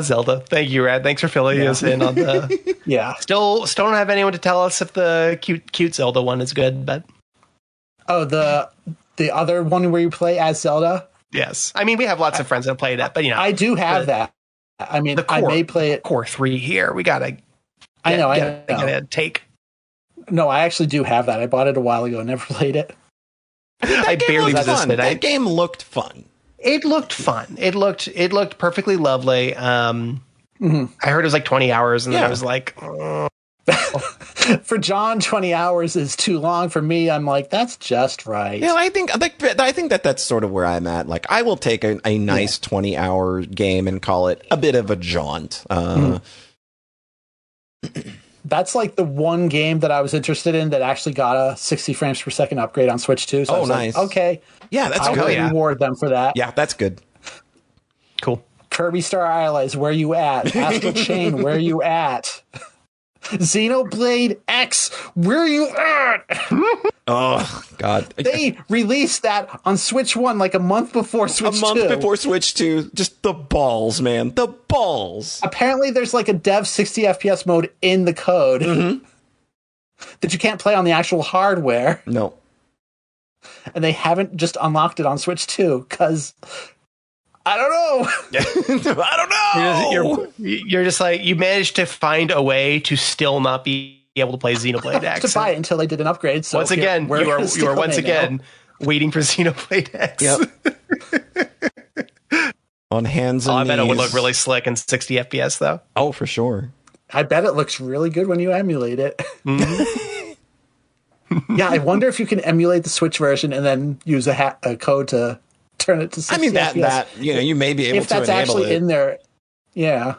Speaker 4: Zelda. Thank you, Rad. Thanks for filling us in on the...
Speaker 5: Yeah.
Speaker 4: Still don't have anyone to tell us if the cute Zelda one is good, but...
Speaker 5: Oh, the other one where you play as Zelda?
Speaker 4: Yes. I mean, we have lots of friends that play that, but, you know...
Speaker 5: I do have that. I mean, I may play it...
Speaker 4: Core 3 here. We gotta...
Speaker 5: I know.
Speaker 4: Get a take.
Speaker 5: No, I actually do have that. I bought it a while ago and never played it.
Speaker 4: I barely resisted.
Speaker 3: That game looked fun.
Speaker 4: It looked fun. It looked perfectly lovely. I heard it was like 20 hours, and then I was like,
Speaker 5: for John, 20 hours is too long. For me, I'm like, that's just right.
Speaker 3: Yeah, I think that's sort of where I'm at. Like, I will take a nice 20-hour game and call it a bit of a jaunt.
Speaker 5: That's like the one game that I was interested in that actually got a 60 frames per second upgrade on Switch 2. So I was
Speaker 3: nice.
Speaker 5: Like, okay.
Speaker 3: Yeah, that's
Speaker 5: I'll
Speaker 3: good.
Speaker 5: reward them for that.
Speaker 3: Yeah, that's good.
Speaker 4: Cool.
Speaker 5: Kirby Star Allies, where you at? Astral Chain, where you at? Xenoblade X, where you at?
Speaker 3: Oh, God.
Speaker 5: They released that on Switch 1 like a month before Switch 2.
Speaker 3: A month before Switch 2. Just the balls, man. The balls.
Speaker 5: Apparently there's like a dev 60 FPS mode in the code that you can't play on the actual hardware.
Speaker 3: No.
Speaker 5: And they haven't just unlocked it on Switch 2 because... I don't know.
Speaker 3: I don't know.
Speaker 4: You're just like, you managed to find a way to still not be able to play Xenoblade X.
Speaker 5: To buy it until they did an upgrade. So
Speaker 4: once again, you are once again waiting for Xenoblade X.
Speaker 3: Yep. On hands and knees.
Speaker 4: I bet it would look really slick in 60 FPS though.
Speaker 3: Oh, for sure.
Speaker 5: I bet it looks really good when you emulate it. Yeah, I wonder if you can emulate the Switch version and then use a code to turn it to 60
Speaker 3: I mean, that you may be able
Speaker 5: if
Speaker 3: to
Speaker 5: that's
Speaker 3: enable
Speaker 5: actually
Speaker 3: it.
Speaker 5: in there. Yeah.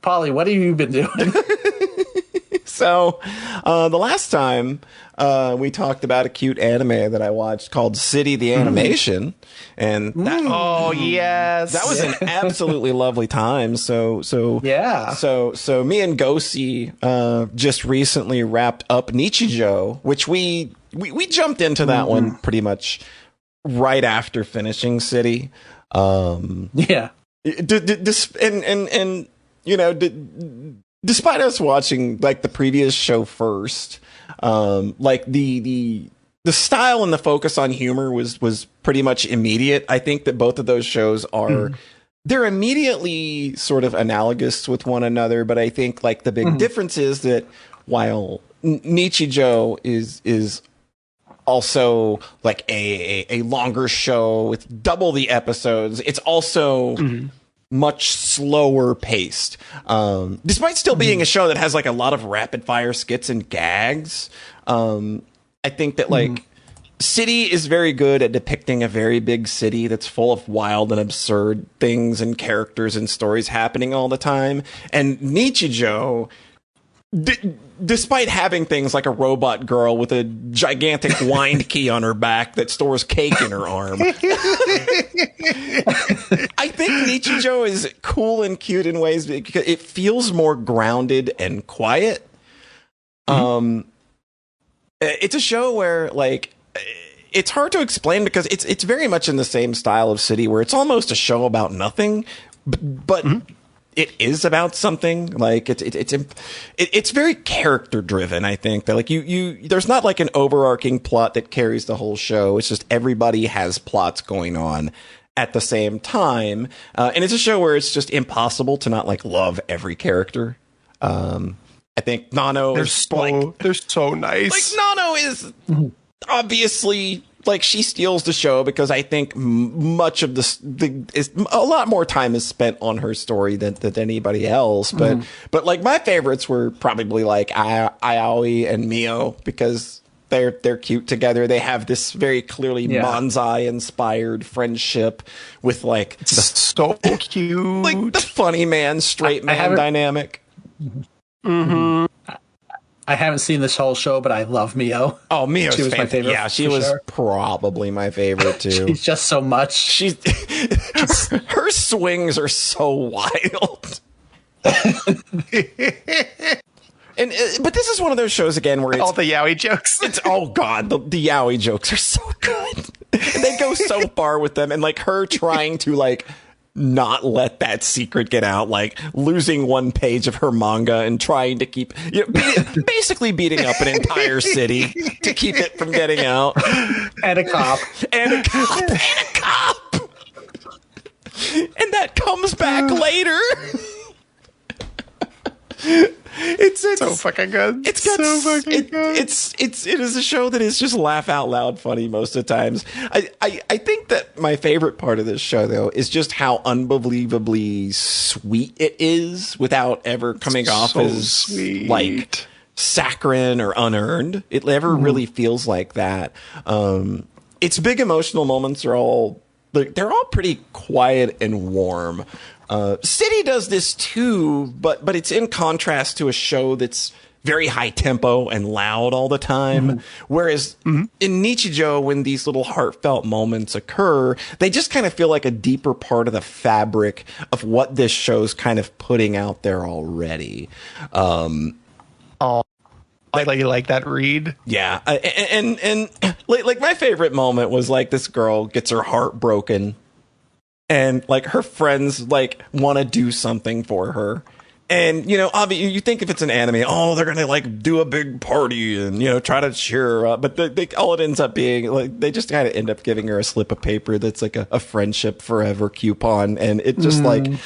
Speaker 5: Polly, what have you been doing?
Speaker 3: So, the last time we talked about a cute anime that I watched called City the Animation, and that,
Speaker 4: oh yes,
Speaker 3: that was an absolutely lovely time. So
Speaker 5: yeah.
Speaker 3: So me and Gosi just recently wrapped up Nichijou, which we jumped into that one pretty much right after finishing City.
Speaker 5: Yeah.
Speaker 3: And you know, despite us watching like the previous show first, like the style and the focus on humor was pretty much immediate. I think that both of those shows are they're immediately sort of analogous with one another, but I think like the big difference is that while Nichijou is also like a longer show with double the episodes, it's also much slower paced. Despite still being a show that has like a lot of rapid fire skits and gags, I think that like City is very good at depicting a very big city that's full of wild and absurd things and characters and stories happening all the time. And Nichijou, despite having things like a robot girl with a gigantic wind key on her back that stores cake in her arm, I think Nichijou is cool and cute in ways because it feels more grounded and quiet. It's a show where, like, it's hard to explain because it's very much in the same style of City, where it's almost a show about nothing, but it is about something. Like it's very character driven. I think that, like, there's not like an overarching plot that carries the whole show. It's just everybody has plots going on at the same time, and it's a show where it's just impossible to not like love every character. I think Nano
Speaker 4: they're so nice.
Speaker 3: Like, Nano is obviously, like, she steals the show because I think much of a lot more time is spent on her story than anybody else. But like, my favorites were probably like Aoi and Mio because they're cute together. They have this very clearly Manzai inspired friendship with like
Speaker 4: so cute,
Speaker 3: like the funny man straight man dynamic.
Speaker 5: I haven't seen this whole show, but I love Mio.
Speaker 3: Oh, Mio's
Speaker 5: she was my favorite.
Speaker 3: Yeah, she was probably my favorite too.
Speaker 5: She's just so much.
Speaker 3: Her swings are so wild. And but this is one of those shows again where it's
Speaker 4: all the yaoi jokes.
Speaker 3: Oh god, the yaoi jokes are so good. And they go so far with them, and like her trying to like not let that secret get out, like losing one page of her manga and trying to keep, basically beating up an entire city to keep it from getting out.
Speaker 5: And a cop.
Speaker 3: And that comes back later. It's
Speaker 4: so fucking good.
Speaker 3: It is a show that is just laugh out loud funny most of the times. I think that my favorite part of this show though is just how unbelievably sweet it is without ever coming off as sweet, like saccharine or unearned. It never really feels like that. Its big emotional moments are all pretty quiet and warm. City does this too, but it's in contrast to a show that's very high tempo and loud all the time. Whereas in Nichijou, when these little heartfelt moments occur, they just kind of feel like a deeper part of the fabric of what this show's kind of putting out there already.
Speaker 4: Like that read.
Speaker 3: Yeah. And like my favorite moment was like this girl gets her heart broken. And like her friends like want to do something for her, and obviously you think if it's an anime, they're gonna like do a big party and try to cheer her up, but all it ends up being like they just kind of end up giving her a slip of paper that's like a friendship forever coupon, and it just that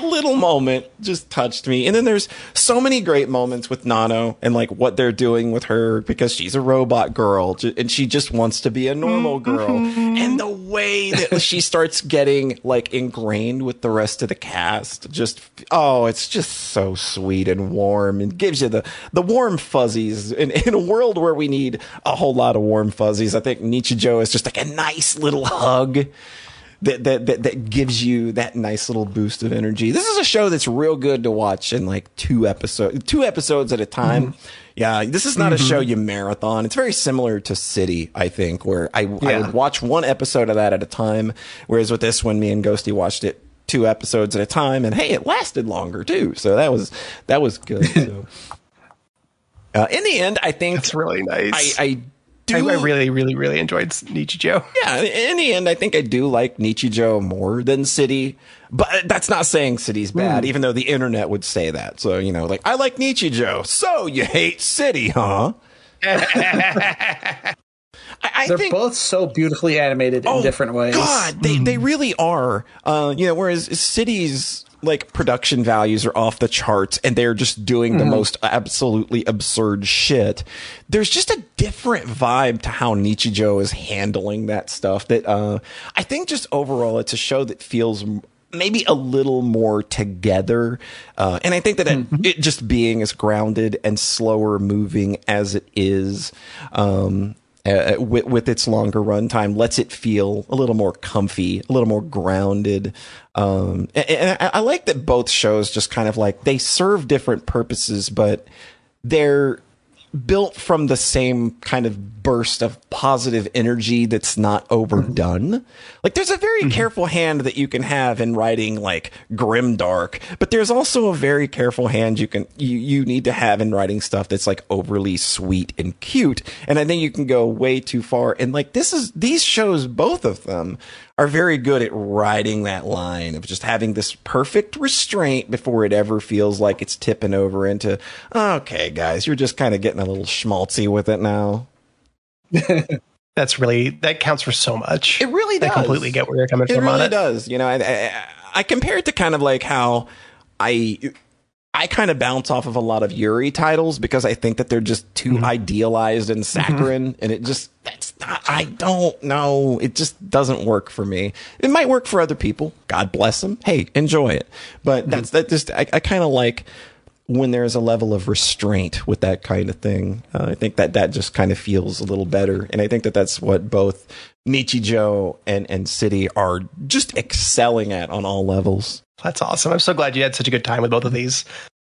Speaker 3: little moment just touched me. And then there's so many great moments with Nano and like what they're doing with her because she's a robot girl and she just wants to be a normal girl. And the way that she starts getting like ingrained with the rest of the cast, it's just so sweet and warm and gives you the warm fuzzies. In a world where we need a whole lot of warm fuzzies, I think Nichijou is just like a nice little hug that gives you that nice little boost of energy. This is a show that's real good to watch in like two episodes at a time. Yeah, this is not a show you marathon. It's very similar to City, I think, where I would watch one episode of that at a time, whereas with this one, me and Ghosty watched it 2 episodes at a time, and hey, it lasted longer too. So that was good. So. In the end, I think
Speaker 4: it's really nice.
Speaker 3: I
Speaker 4: really, really, really enjoyed Nichijou.
Speaker 3: Yeah, in the end, I think I do like Nichijou more than City, but that's not saying City's bad, even though the internet would say that. So, like, I like Nichijou, so you hate City, huh?
Speaker 5: They're both so beautifully animated in different ways.
Speaker 3: God, they really are. Whereas City's like production values are off the charts and they're just doing the most absolutely absurd shit. There's just a different vibe to how Nichijou is handling that stuff that I think just overall it's a show that feels maybe a little more together. And I think that it just being as grounded and slower moving as it is, with its longer runtime, lets it feel a little more comfy, a little more grounded. And I like that both shows just kind of like they serve different purposes, but they're built from the same kind of burst of positive energy that's not overdone. Like there's a very careful hand that you can have in writing like grimdark, but there's also a very careful hand you need to have in writing stuff that's like overly sweet and cute. And I think you can go way too far. And like these shows, both of them are very good at riding that line of just having this perfect restraint before it ever feels like it's tipping over into, okay, guys, you're just kind of getting a little schmaltzy with it now.
Speaker 4: That counts for so much.
Speaker 3: It really does.
Speaker 4: I completely get where you're coming from on it.
Speaker 3: It really does. You know, I compare it to kind of like how I kind of bounce off of a lot of Yuri titles because I think that they're just too idealized and saccharine, and I don't know. It just doesn't work for me. It might work for other people. God bless them. Hey, enjoy it. But I kind of like when there's a level of restraint with that kind of thing. I think that just kind of feels a little better. And I think that that's what both Nichijou and City are just excelling at on all levels.
Speaker 4: That's awesome. I'm so glad you had such a good time with both of these.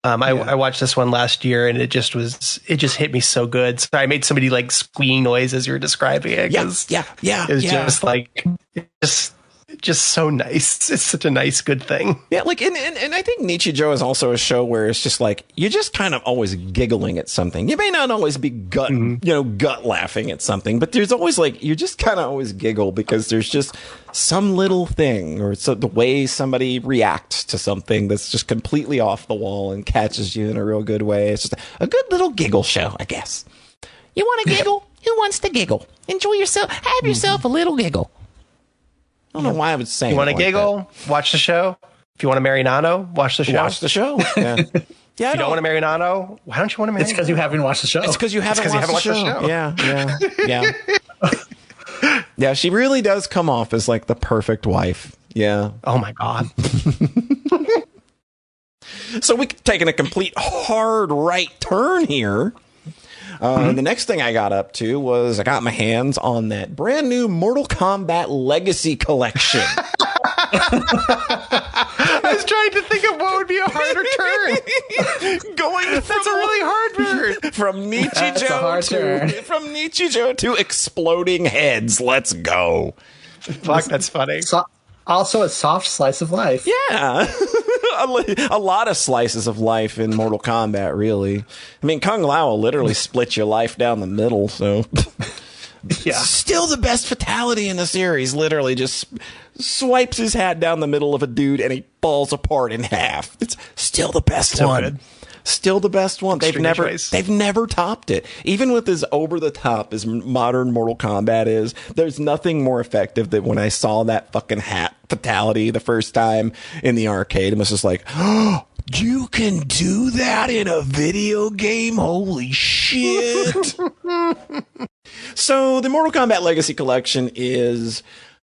Speaker 4: I watched this one last year and it just hit me so good. So I made somebody like squeaking noise as you were describing it.
Speaker 3: Yeah.
Speaker 4: It was just like, just so nice. It's such a nice, good thing.
Speaker 3: Yeah, like and I think Nichijou is also a show where it's just like you're just kind of always giggling at something. You may not always be gut laughing at something, but there's always like you just kind of always giggle because there's just some little thing or so the way somebody reacts to something that's just completely off the wall and catches you in a real good way. It's just a good little giggle show, I guess. You want to giggle? Who wants to giggle? Enjoy yourself. Have yourself a little giggle. I don't know why I would say.
Speaker 4: You want to giggle? Watch the show. If you want to marry Nano, watch the show.
Speaker 3: Watch the show. Yeah.
Speaker 4: If you don't want to marry Nano, why don't you want to marry?
Speaker 5: It's because you haven't watched the show.
Speaker 3: It's because you haven't watched the show. Yeah. Yeah, she really does come off as like the perfect wife. Yeah.
Speaker 4: Oh my God.
Speaker 3: So we're taking a complete hard right turn here. The next thing I got up to was I got my hands on that brand new Mortal Kombat Legacy Collection.
Speaker 4: I was trying to think of what would be a harder turn. That's a really hard turn.
Speaker 3: From Nichijou to exploding heads. Let's go.
Speaker 4: Fuck, that's funny.
Speaker 5: Also a soft slice of life.
Speaker 3: Yeah. A lot of slices of life in Mortal Kombat, really. I mean, Kung Lao will literally split your life down the middle, so...
Speaker 5: Yeah.
Speaker 3: Still the best fatality in the series. Literally just swipes his hat down the middle of a dude and he falls apart in half. It's still the best one. Good. Still the best one. They've never topped it. Even with as over the top as modern Mortal Kombat is, there's nothing more effective than when I saw that fucking hat fatality the first time in the arcade and was just like, oh, you can do that in a video game? Holy shit. So the Mortal Kombat Legacy Collection is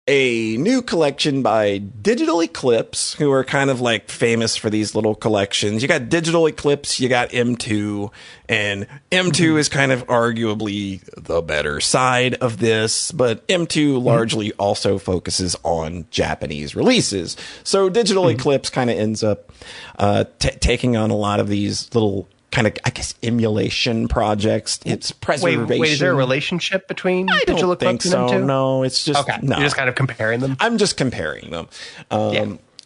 Speaker 3: a new collection by Digital Eclipse, who are kind of like famous for these little collections. You got Digital Eclipse, you got M2, and M2 is kind of arguably the better side of this, but M2 largely also focuses on Japanese releases. So Digital Eclipse kind of ends up taking on a lot of these little kind of, I guess, emulation projects. It's preservation.
Speaker 4: Wait, is there a relationship between Digital Eclipse and M2?
Speaker 3: No, it's just...
Speaker 4: Okay,
Speaker 3: no.
Speaker 4: You're just kind of comparing them?
Speaker 3: I'm just comparing them.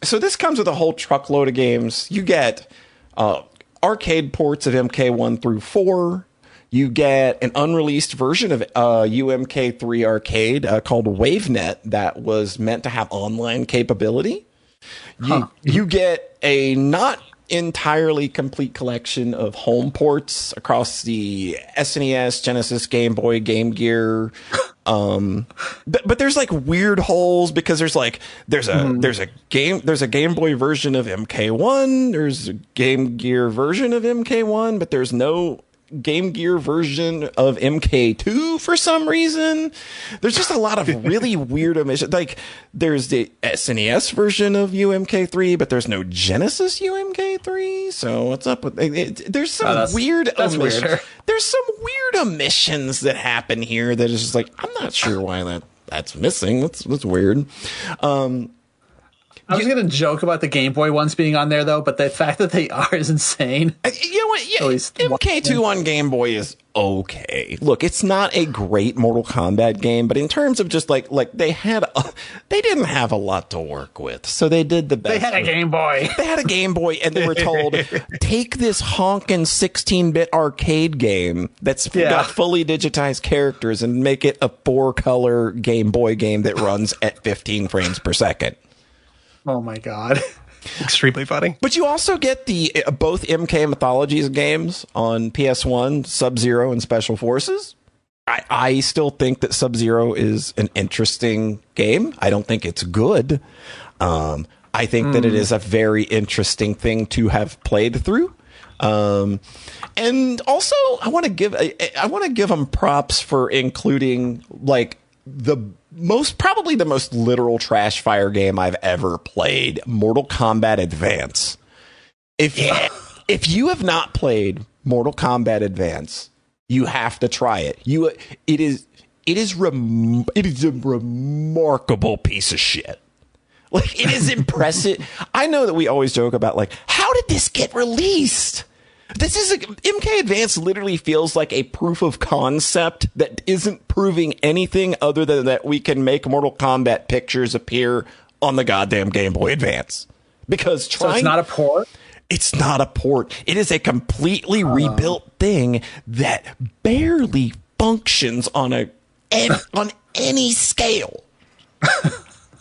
Speaker 3: So this comes with a whole truckload of games. You get arcade ports of MK1 through 4. You get an unreleased version of UMK3 Arcade called WaveNet that was meant to have online capability. You get a not entirely complete collection of home ports across the SNES, Genesis, Game Boy, Game Gear. But there's like weird holes because there's a Game Boy version of MK1, there's a Game Gear version of MK1, but there's no Game Gear version of MK2 for some reason. There's just a lot of really weird omissions. Like, there's the SNES version of UMK3, but there's no Genesis UMK3. So what's up with it? There's some weird omissions. There's some weird omissions that happen here that is just like, I'm not sure why that's missing. That's weird.
Speaker 5: I was going to joke about the Game Boy ones being on there, though, but the fact that they are is insane.
Speaker 3: You know what? Yeah, MK2 on Game Boy is okay. Look, it's not a great Mortal Kombat game, but in terms of just like they didn't have a lot to work with, so they did the best.
Speaker 5: They had a Game Boy.
Speaker 3: They had a Game Boy, and they were told, take this honkin' 16-bit arcade game that's got fully digitized characters and make it a 4-color Game Boy game that runs at 15 frames per second.
Speaker 5: Oh my god.
Speaker 4: Extremely funny.
Speaker 3: But you also get the both MK Mythologies games on PS1, Sub-Zero and Special Forces. I still think that Sub-Zero is an interesting game. I don't think it's good. I think that it is a very interesting thing to have played through. And also I want to give them props for including like probably the most literal trash fire game I've ever played, Mortal Kombat Advance. If you have not played Mortal Kombat Advance, you have to try it. It is a remarkable piece of shit. Like, it is impressive. I know that we always joke about like, how did this get released? MK Advance literally feels like a proof of concept that isn't proving anything other than that we can make Mortal Kombat pictures appear on the goddamn Game Boy Advance. Because
Speaker 5: so it's not a port?
Speaker 3: It's not a port. It is a completely rebuilt thing that barely functions on any scale.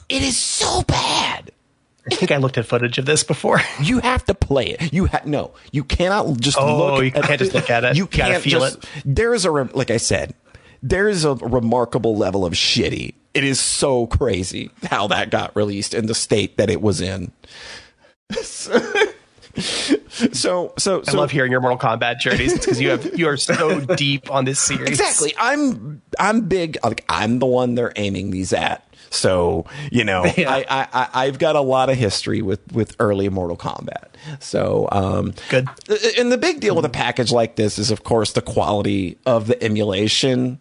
Speaker 3: It is so bad.
Speaker 4: I think I looked at footage of this before.
Speaker 3: You have to play it. You cannot just look.
Speaker 4: You can't just look at it.
Speaker 3: You can't
Speaker 4: feel it.
Speaker 3: Like I said, there is a remarkable level of shitty. It is so crazy how that got released in the state that it was in. So I
Speaker 4: love hearing your Mortal Kombat journeys because you are so deep on this series.
Speaker 3: Exactly. I'm big. Like, I'm the one they're aiming these at. So, I've got a lot of history with early Mortal Kombat. So,
Speaker 4: good.
Speaker 3: And the big deal with a package like this is, of course, the quality of the emulation.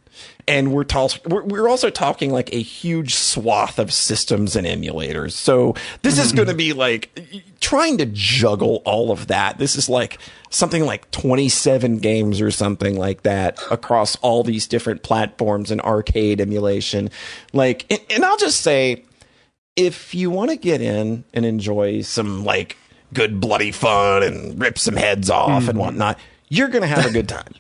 Speaker 3: And we're also talking like a huge swath of systems and emulators. So this is going to be like trying to juggle all of that. This is like something like 27 games or something like that across all these different platforms and arcade emulation. Like, and I'll just say, if you want to get in and enjoy some like good bloody fun and rip some heads off and whatnot, you're going to have a good time.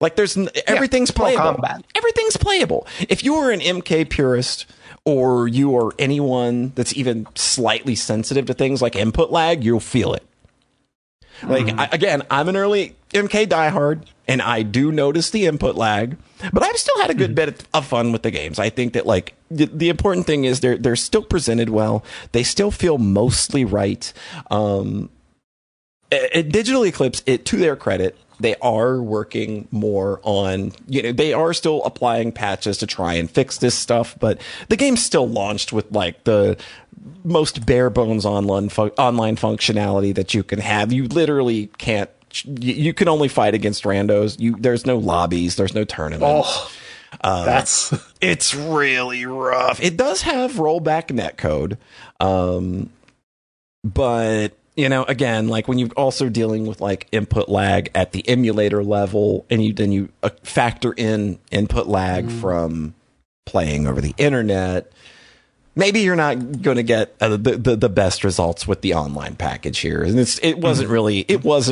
Speaker 3: Like, everything's playable. Everything's playable. If you are an MK purist, or you are anyone that's even slightly sensitive to things like input lag, you'll feel it. Like, I'm an early MK diehard, and I do notice the input lag, but I've still had a good bit of fun with the games. I think that like the important thing is they're still presented well. They still feel mostly right. Digital Eclipse, to their credit, they are working more on, they are still applying patches to try and fix this stuff, but the game's still launched with like the most bare bones online functionality that you can have. You literally can't, you can only fight against randos. There's no lobbies, there's no tournaments. It's really rough. It does have rollback netcode, but again, like when you're also dealing with like input lag at the emulator level, and you factor in input lag from playing over the internet, maybe you're not going to get the best results with the online package here. And it wasn't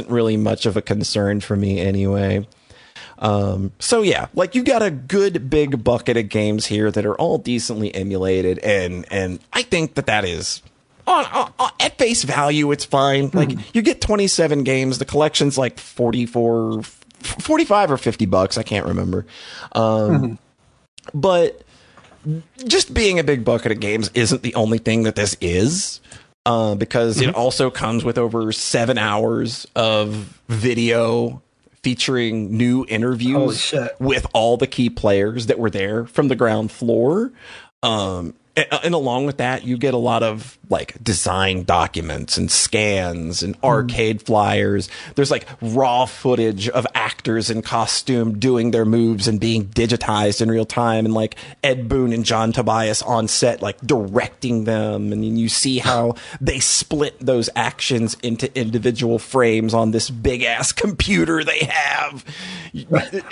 Speaker 3: really much of a concern for me anyway. So yeah, like you got a good big bucket of games here that are all decently emulated, and I think that is. At face value, it's fine. Like, you get 27 games. The collection's like 45 or $50. I can't remember. But just being a big bucket of games isn't the only thing that this is, because it also comes with over 7 hours of video featuring new
Speaker 5: Holy
Speaker 3: interviews
Speaker 5: shit.
Speaker 3: with all the key players that were there from the ground floor. And along with that, you get a lot of like design documents and scans and arcade flyers. There's like raw footage of actors in costume doing their moves and being digitized in real time. And like Ed Boon and John Tobias on set, like directing them. And you see how they split those actions into individual frames on this big ass computer they have.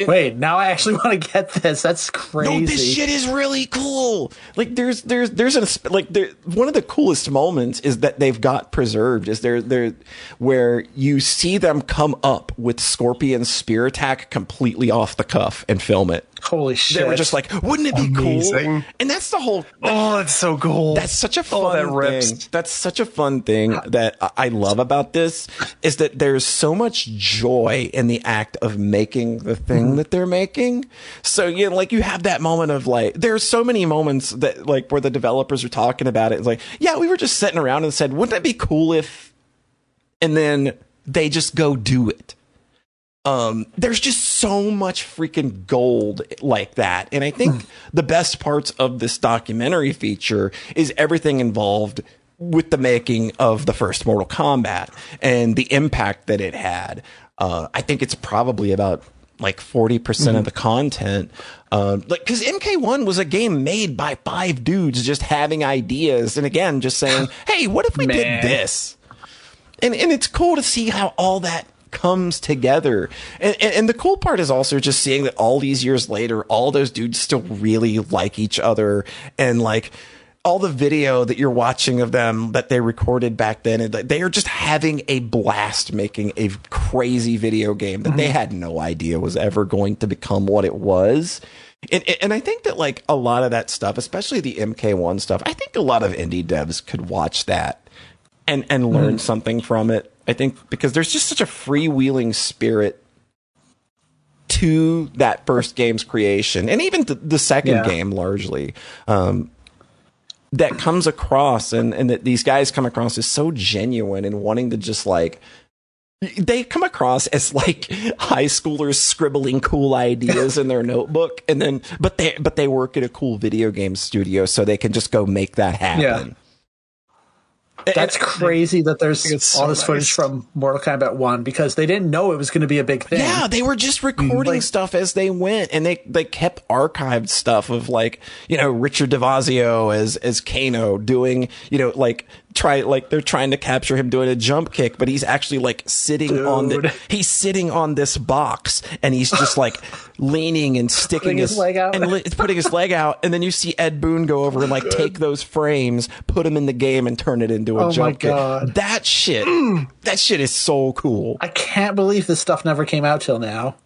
Speaker 5: Wait, now I actually want to get this. That's crazy.
Speaker 3: No, this shit is really cool. Like there's one of the coolest moments is that they've got preserved is there where you see them come up with Scorpion's spear attack completely off the cuff and film it.
Speaker 5: Holy shit.
Speaker 3: They were just like, wouldn't it be
Speaker 4: Amazing.
Speaker 3: cool? And that's the whole
Speaker 4: that's so cool.
Speaker 3: That's such a fun
Speaker 4: that rips.
Speaker 3: thing. That's such a fun thing that I love about this is that there's so much joy in the act of making the thing that they're making. So like you have that moment of like, there's so many moments that like where the developers are talking about it. It's like, yeah, we were just sitting around and said, wouldn't it be cool if, and then they just go do it. There's just so much freaking gold like that. And I think the best parts of this documentary feature is everything involved with the making of the first Mortal Kombat and the impact that it had. I think it's probably about like 40% of the content. Like, cause MK1 was a game made by 5 dudes just having ideas. And again, just saying, hey, what if we did this? And it's cool to see how all that comes together. And the cool part is also just seeing that all these years later, all those dudes still really like each other. And like all the video that you're watching of them that they recorded back then, and they are just having a blast making a crazy video game that they had no idea was ever going to become what it was. And I think that like a lot of that stuff, especially the MK1 stuff, I think a lot of indie devs could watch that and learn something from it. I think because there's just such a freewheeling spirit to that first game's creation, and even the second game largely, that comes across and that these guys come across as so genuine and wanting to just like, they come across as like high schoolers scribbling cool ideas in their notebook, and then but they work at a cool video game studio, so they can just go make that happen.
Speaker 5: Yeah. That's crazy that there's all this footage
Speaker 4: nice.
Speaker 5: from Mortal Kombat 1 because they didn't know it was going to be a big thing.
Speaker 3: Yeah, they were just recording stuff as they went, and they kept archived stuff of like, Richard DeVazio as Kano doing, like they're trying to capture him doing a jump kick, but he's actually like sitting he's sitting on this box, and he's just like leaning and sticking
Speaker 5: his leg out
Speaker 3: and putting his leg out, and then you see Ed Boon go over and like take those frames, put them in the game, and turn it into a jump kick.
Speaker 5: God.
Speaker 3: That shit is so cool.
Speaker 5: I can't believe this stuff never came out till now.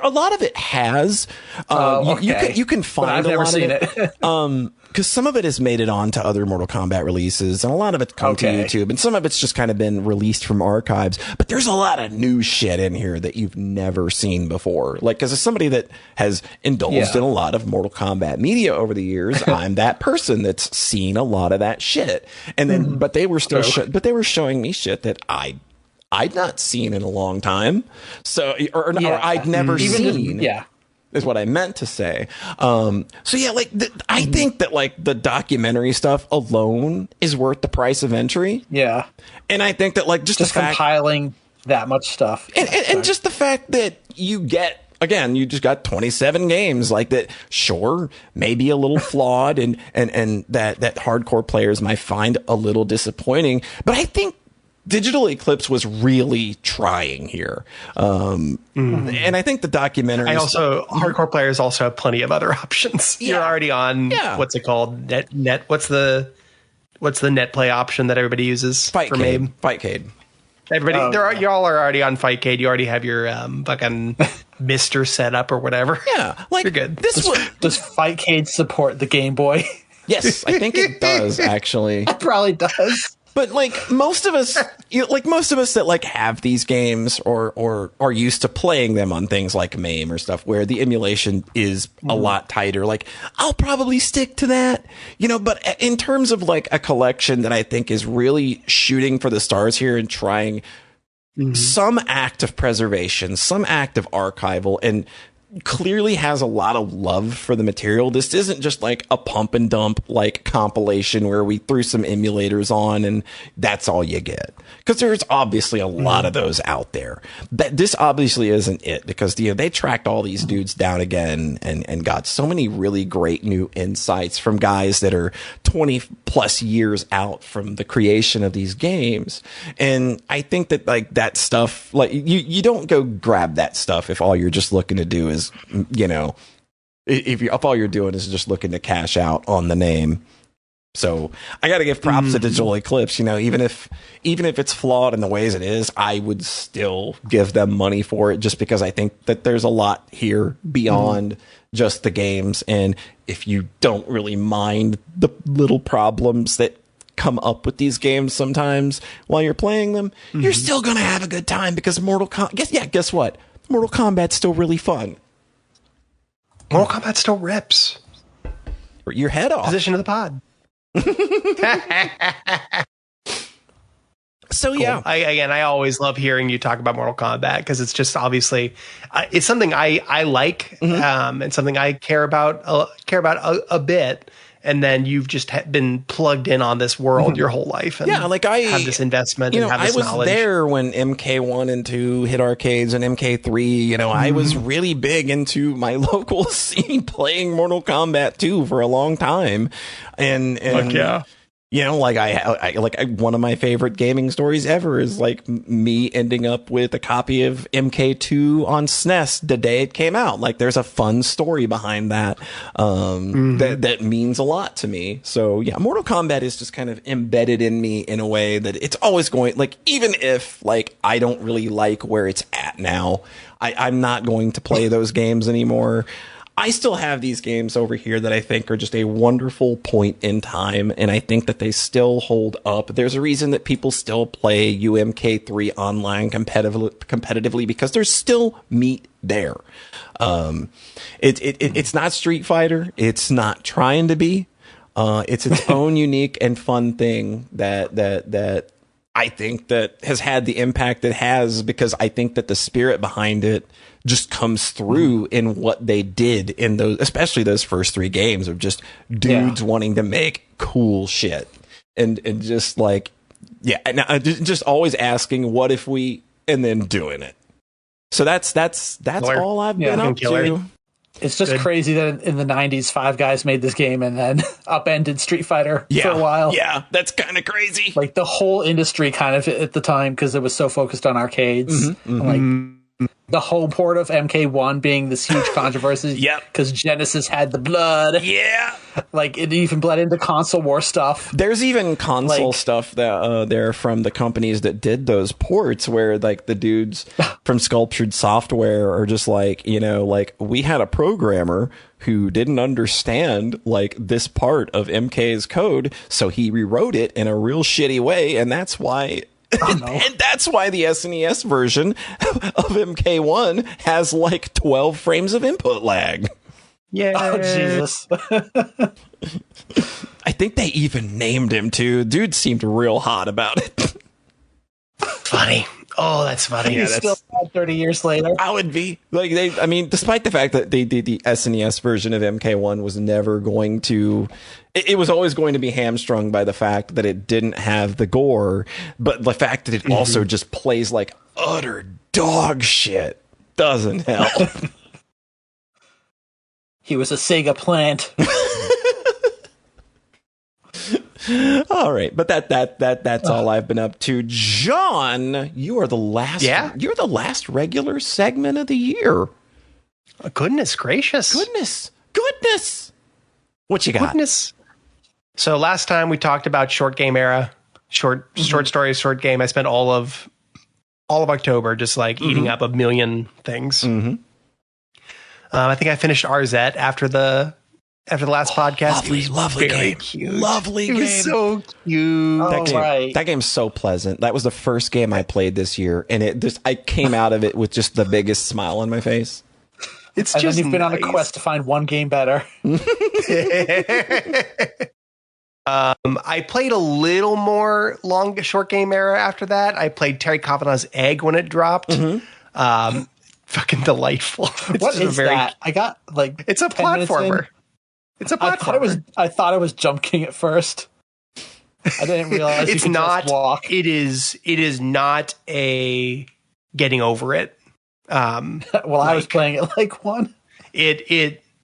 Speaker 3: A lot of it has. You can find.
Speaker 5: But I've never seen it.
Speaker 3: Because some of it has made it on to other Mortal Kombat releases, and a lot of it's come to YouTube, and some of it's just kind of been released from archives. But there's a lot of new shit in here that you've never seen before. Like, because as somebody that has indulged in a lot of Mortal Kombat media over the years, I'm that person that's seen a lot of that shit. And then, but they were still, but they were showing me shit that I'd not seen in a long time. So, or I'd never seen. Is what I meant to say. So yeah, like I think that like the documentary stuff alone is worth the price of entry.
Speaker 5: Yeah,
Speaker 3: and I think that like just the fact,
Speaker 5: compiling that much stuff,
Speaker 3: and just the fact that you get. Again, you just got 27 games like that. Sure, maybe a little flawed, and that hardcore players might find a little disappointing. But I think Digital Eclipse was really trying here. And I think the documentary.
Speaker 4: Hardcore players also have plenty of other options. Yeah. You're already on what's it called? Net. What's the net play option that everybody uses for MAME?
Speaker 3: Fightcade.
Speaker 4: Everybody, y'all are already on Fightcade. You already have your fucking Mister set up or whatever.
Speaker 3: Yeah, like
Speaker 4: you're good.
Speaker 5: Does Fightcade support the Game Boy?
Speaker 3: Yes, I think it does. Actually,
Speaker 5: it probably does.
Speaker 3: But like most of us that like have these games or are used to playing them on things like MAME or stuff where the emulation is a lot tighter. Like I'll probably stick to that, but in terms of like a collection that I think is really shooting for the stars here and trying some act of preservation, some act of archival, and clearly has a lot of love for the material. This isn't just like a pump and dump like compilation where we threw some emulators on and that's all you get. Because there's obviously a lot of those out there. This obviously isn't it, because they tracked all these dudes down again and got so many really great new insights from guys that are 20 plus years out from the creation of these games. And I think that like that stuff, like you don't go grab that stuff if all you're just looking to do is, if all you're doing is just looking to cash out on the name. So I got to give props to Digital Eclipse. Even if it's flawed in the ways it is, I would still give them money for it, just because I think that there's a lot here beyond just the games. And if you don't really mind the little problems that come up with these games sometimes while you're playing them, you're still gonna have a good time, because guess what? Mortal Kombat's still really fun.
Speaker 4: Mortal Kombat still rips.
Speaker 3: Your head off.
Speaker 4: Position of the pod.
Speaker 3: So cool. Yeah,
Speaker 4: I always love hearing you talk about Mortal Kombat, because it's just obviously it's something I like, and something I care about a bit. And then you've just been plugged in on this world your whole life. And
Speaker 3: like I
Speaker 4: have this investment and have this knowledge.
Speaker 3: I was there when MK1 and 2 hit arcades, and MK3, I was really big into my local scene playing Mortal Kombat 2 for a long time. And yeah. One of my favorite gaming stories ever is like me ending up with a copy of MK2 on SNES the day it came out. Like, there's a fun story behind that, that means a lot to me. So yeah, Mortal Kombat is just kind of embedded in me in a way that it's always going, like, even if like I don't really like where it's at now, I'm not going to play those games anymore. I still have these games over here that I think are just a wonderful point in time, and I think that they still hold up. There's a reason that people still play UMK3 online competitively, because there's still meat there. It's not Street Fighter. It's not trying to be. It's its own unique and fun thing that I think that has had the impact it has, because I think that the spirit behind it just comes through in what they did in those, especially those first 3 games, of just dudes wanting to make cool shit and just like, just always asking, what if we, and then doing it. So that's all I've been up to.
Speaker 5: It's just crazy that in the 90s, 5 Guys made this game and then upended Street Fighter for a while.
Speaker 3: Yeah, that's kind of crazy.
Speaker 5: Like, the whole industry kind of at the time, because it was so focused on arcades. Like, the whole port of MK1 being this huge controversy. Because Genesis had the blood.
Speaker 3: Yeah.
Speaker 5: Like, it even bled into console war stuff.
Speaker 3: There's even console stuff that they're from the companies that did those ports, where like the dudes from Sculptured Software are just like, like, we had a programmer who didn't understand like this part of MK's code, so he rewrote it in a real shitty way, and that's why. And that's why the SNES version of MK1 has like 12 frames of input lag.
Speaker 4: Yeah.
Speaker 5: Oh, Jesus.
Speaker 3: I think they even named him too. Dude seemed real hot about it.
Speaker 4: Funny. Oh, that's funny.
Speaker 5: He's still 30 years later.
Speaker 3: I would be like, despite the fact that they did the SNES version of MK1 was never going to, it was always going to be hamstrung by the fact that it didn't have the gore, but the fact that it also just plays like utter dog shit doesn't help.
Speaker 5: He was a Sega plant.
Speaker 3: All right, but that's all I've been up to. John, you are the last. Yeah? You're the last regular segment of the year.
Speaker 4: Goodness gracious!
Speaker 3: Goodness! What you got?
Speaker 4: Goodness. So last time we talked about short game era, short stories, short game. I spent all of October just like eating up a million things. I think I finished RZ after the last podcast.
Speaker 3: Lovely game.
Speaker 4: Cute.
Speaker 3: Lovely game.
Speaker 4: It was so cute.
Speaker 3: That game's so pleasant. That was the first game I played this year, and I came out of it with just the biggest smile on my face.
Speaker 5: It's and just then you've been on a quest to find one game better.
Speaker 4: I played a little more short game era after that. I played Terry Kavanaugh's Egg when it dropped. Fucking delightful.
Speaker 5: What is that? I got like
Speaker 4: it's a platformer. It's a platformer.
Speaker 5: I thought it was Jump King at first. I didn't realize
Speaker 4: it's
Speaker 5: you could
Speaker 4: not.
Speaker 5: Just walk.
Speaker 4: It is not a getting over it.
Speaker 5: Well, I was playing it like one.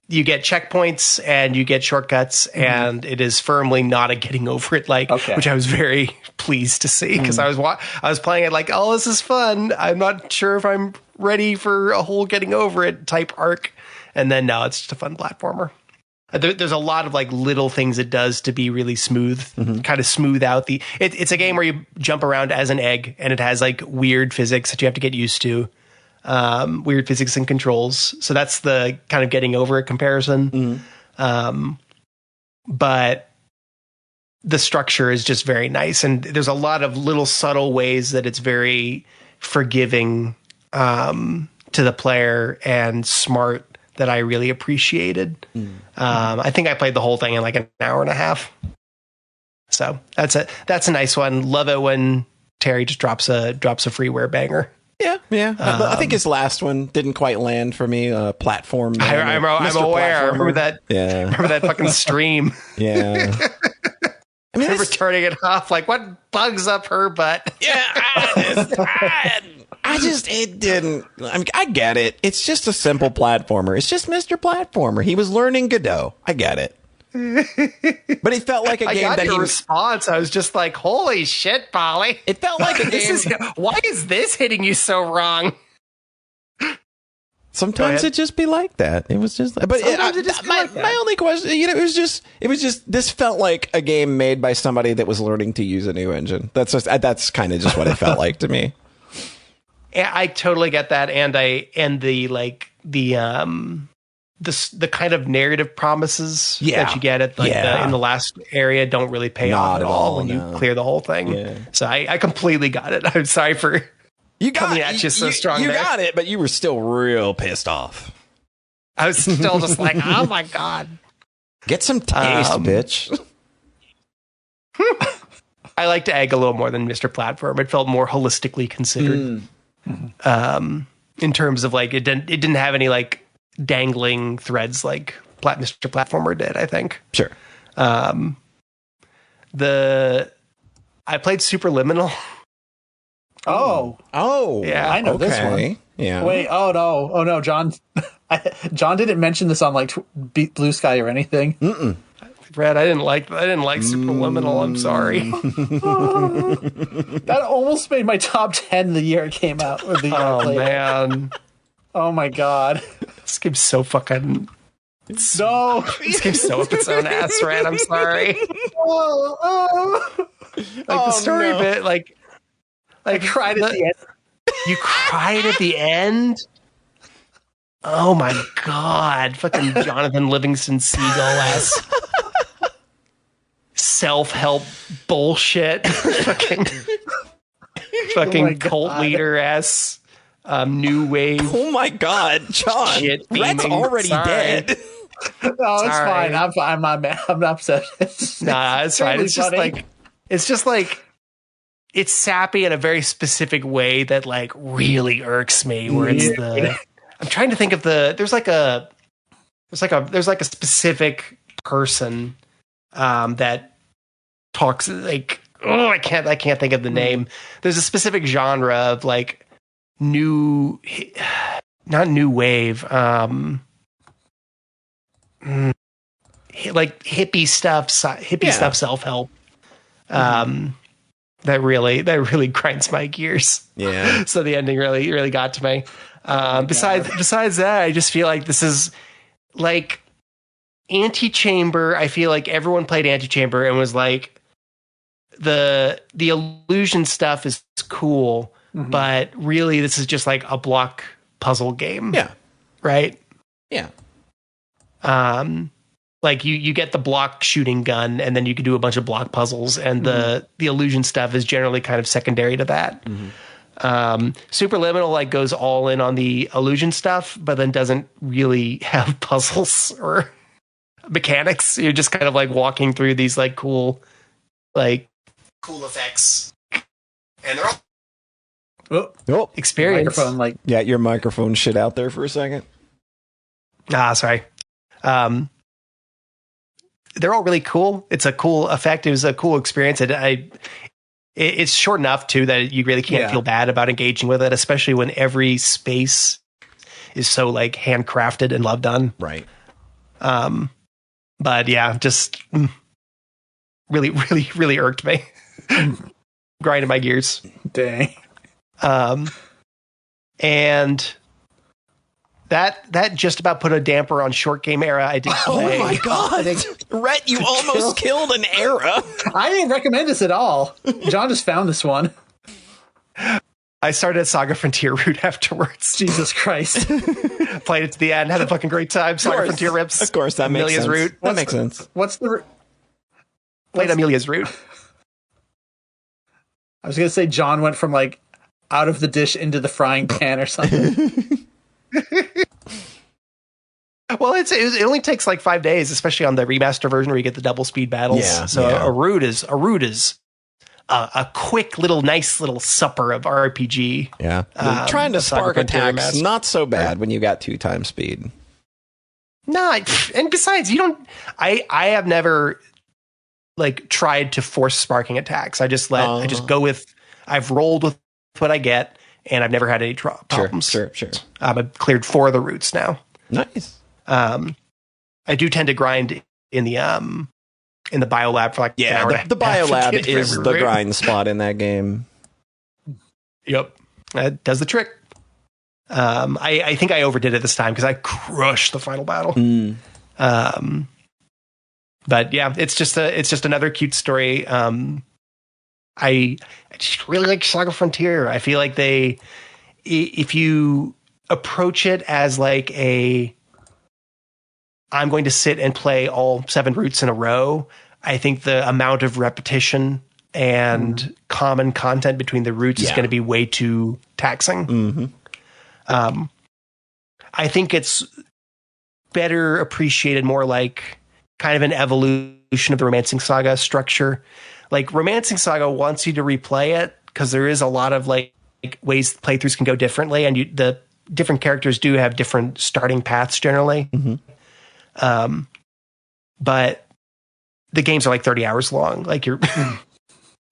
Speaker 4: You get checkpoints and you get shortcuts, and it is firmly not a getting over it which I was very pleased to see, because I was playing it like, oh, this is fun. I'm not sure if I'm ready for a whole getting over it type arc, and then no, it's just a fun platformer. There's a lot of like little things it does to be really smooth, kind of smooth out it's a game where you jump around as an egg, and it has like weird physics that you have to get used to. Weird physics and controls. So that's the kind of getting over it comparison. But the structure is just very nice. And there's a lot of little subtle ways that it's very forgiving, to the player and smart that I really appreciated. I think I played the whole thing in like an hour and a half. So that's a nice one. Love it when Terry just drops a freeware banger.
Speaker 3: Yeah. I think his last one didn't quite land for me. Platform.
Speaker 4: I'm aware. Remember that? Yeah. Remember that fucking stream?
Speaker 3: Yeah.
Speaker 4: I remember turning it off. Like, what bugs up her butt?
Speaker 3: Yeah. It didn't. I mean, I get it. It's just a simple platformer. It's just Mr. Platformer. He was learning Godot. I get it. But it felt like a game that he
Speaker 4: response. I was just like, "Holy shit, Polly!"
Speaker 3: It felt like a game.
Speaker 4: Why is this hitting you so wrong?
Speaker 3: Sometimes it just be like that. It was just, but my only question, it was just. This felt like a game made by somebody that was learning to use a new engine. That's kind of just what it felt like to me.
Speaker 4: Yeah, I totally get that, and the kind of narrative promises that you get at in the last area don't really pay off at all when you clear the whole thing. Yeah. So I completely got it. I'm sorry for coming at you so strong.
Speaker 3: You got it, but you were still real pissed off.
Speaker 4: I was still just like, oh my God.
Speaker 3: Get some taste, bitch.
Speaker 4: I liked Egg a little more than Mr. Platform. It felt more holistically considered. In terms of like, it didn't have any like dangling threads like Mr. Platformer did, I think.
Speaker 3: Sure.
Speaker 4: I played Superliminal.
Speaker 5: Oh,
Speaker 4: yeah.
Speaker 5: I know this one.
Speaker 3: Yeah.
Speaker 5: Wait. Oh no, John. John didn't mention this on like Blue Sky or anything.
Speaker 4: Brad, I didn't like Superliminal. I'm sorry.
Speaker 5: That almost made my top 10 the year it came out. Or the year I played
Speaker 4: man.
Speaker 5: Oh my God.
Speaker 4: This game's so fucking.
Speaker 5: No.
Speaker 4: This game's so up its own ass, Rat. I'm sorry. The story bit, like
Speaker 5: I cried at the end.
Speaker 4: You cried at the end? Oh my God. Fucking Jonathan Livingston Seagull ass. Self-help bullshit. fucking cult leader ass. New wave.
Speaker 3: Oh my God, John! Red's already dead.
Speaker 5: No, it's fine. I'm not mad. I'm not upset.
Speaker 4: Nah, it's fine. It's just like it's sappy in a very specific way that like really irks me. Where it's I'm trying to think of there's like a specific person that talks like I can't think of the name. There's a specific genre of like not new wave, like hippie stuff, self-help. That really grinds my gears.
Speaker 3: Yeah.
Speaker 4: So the ending really got to me. Besides that, I just feel like this is like Antechamber. I feel like everyone played Antechamber and was like, the illusion stuff is cool. But really, this is just like a block puzzle game.
Speaker 3: Yeah.
Speaker 4: Right?
Speaker 3: Yeah.
Speaker 4: Like you get the block shooting gun, and then you can do a bunch of block puzzles, and the illusion stuff is generally kind of secondary to that. Superliminal like goes all in on the illusion stuff, but then doesn't really have puzzles or mechanics. You're just kind of like walking through these like cool effects, and they're all experience.
Speaker 5: Microphone, like
Speaker 3: Yeah, your microphone shit out there for a second.
Speaker 4: Sorry. They're all really cool. It's a cool effect. It was a cool experience. It's short enough too that you really can't feel bad about engaging with it, especially when every space is so like handcrafted and love done.
Speaker 3: Right.
Speaker 4: But yeah, just really, really, really irked me. Grinding my gears.
Speaker 5: dang.
Speaker 4: And that just about put a damper on short game era. I did play.
Speaker 3: Oh my god, Rhete, you almost killed an era.
Speaker 5: I didn't recommend this at all. John just found this one.
Speaker 4: I started Saga Frontier route afterwards.
Speaker 5: Jesus Christ.
Speaker 4: Played it to the end, had a fucking great time. Saga Frontier rips.
Speaker 3: Of course, that makes
Speaker 4: Amelia's
Speaker 3: sense.
Speaker 4: route.
Speaker 3: That makes sense.
Speaker 4: Played Amelia's route.
Speaker 5: I was going to say John went from like out of the dish into the frying pan or something.
Speaker 4: Well, it only takes like 5 days, especially on the remaster version where you get the double speed battles. A route is a quick little nice little supper of RPG.
Speaker 3: Yeah, trying to spark attacks
Speaker 4: remaster.
Speaker 3: not so bad when you got 2x speed.
Speaker 4: No, and besides, you don't. I have never like tried to force sparking attacks. I just go with. I've rolled with what I get, and I've never had any problems.
Speaker 3: Sure.
Speaker 4: I've cleared 4 of the routes now.
Speaker 3: Nice.
Speaker 4: I do tend to grind in the biolab for like an hour.
Speaker 3: The biolab is the
Speaker 4: route.
Speaker 3: grind spot in that game.
Speaker 4: Yep, that does the trick. I think I overdid it this time because I crushed the final battle. But yeah, it's just another cute story. I just really like Saga Frontier. I feel like if you approach it as like I'm going to sit and play all 7 routes in a row, I think the amount of repetition and common content between the routes is going to be way too taxing. I think it's better appreciated more like kind of an evolution of the Romancing Saga structure. Like Romancing Saga wants you to replay it because there is a lot of like ways playthroughs can go differently, and the different characters do have different starting paths generally. But the games are like 30 hours long. Like you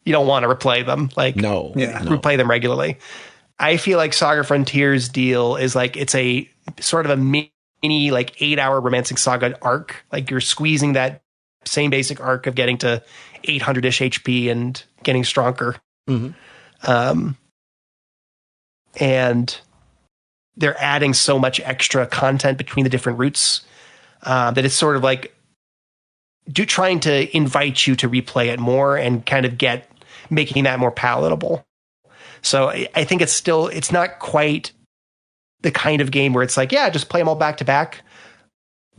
Speaker 4: don't want to replay them. Like replay them regularly. I feel like Saga Frontier's deal is like it's a sort of a mini like 8-hour Romancing Saga arc. Like you're squeezing that same basic arc of getting to 800-ish HP and getting stronger. And they're adding so much extra content between the different routes that it's sort of like trying to invite you to replay it more and kind of making that more palatable. So I think it's not quite the kind of game where it's like, yeah, just play them all back to back.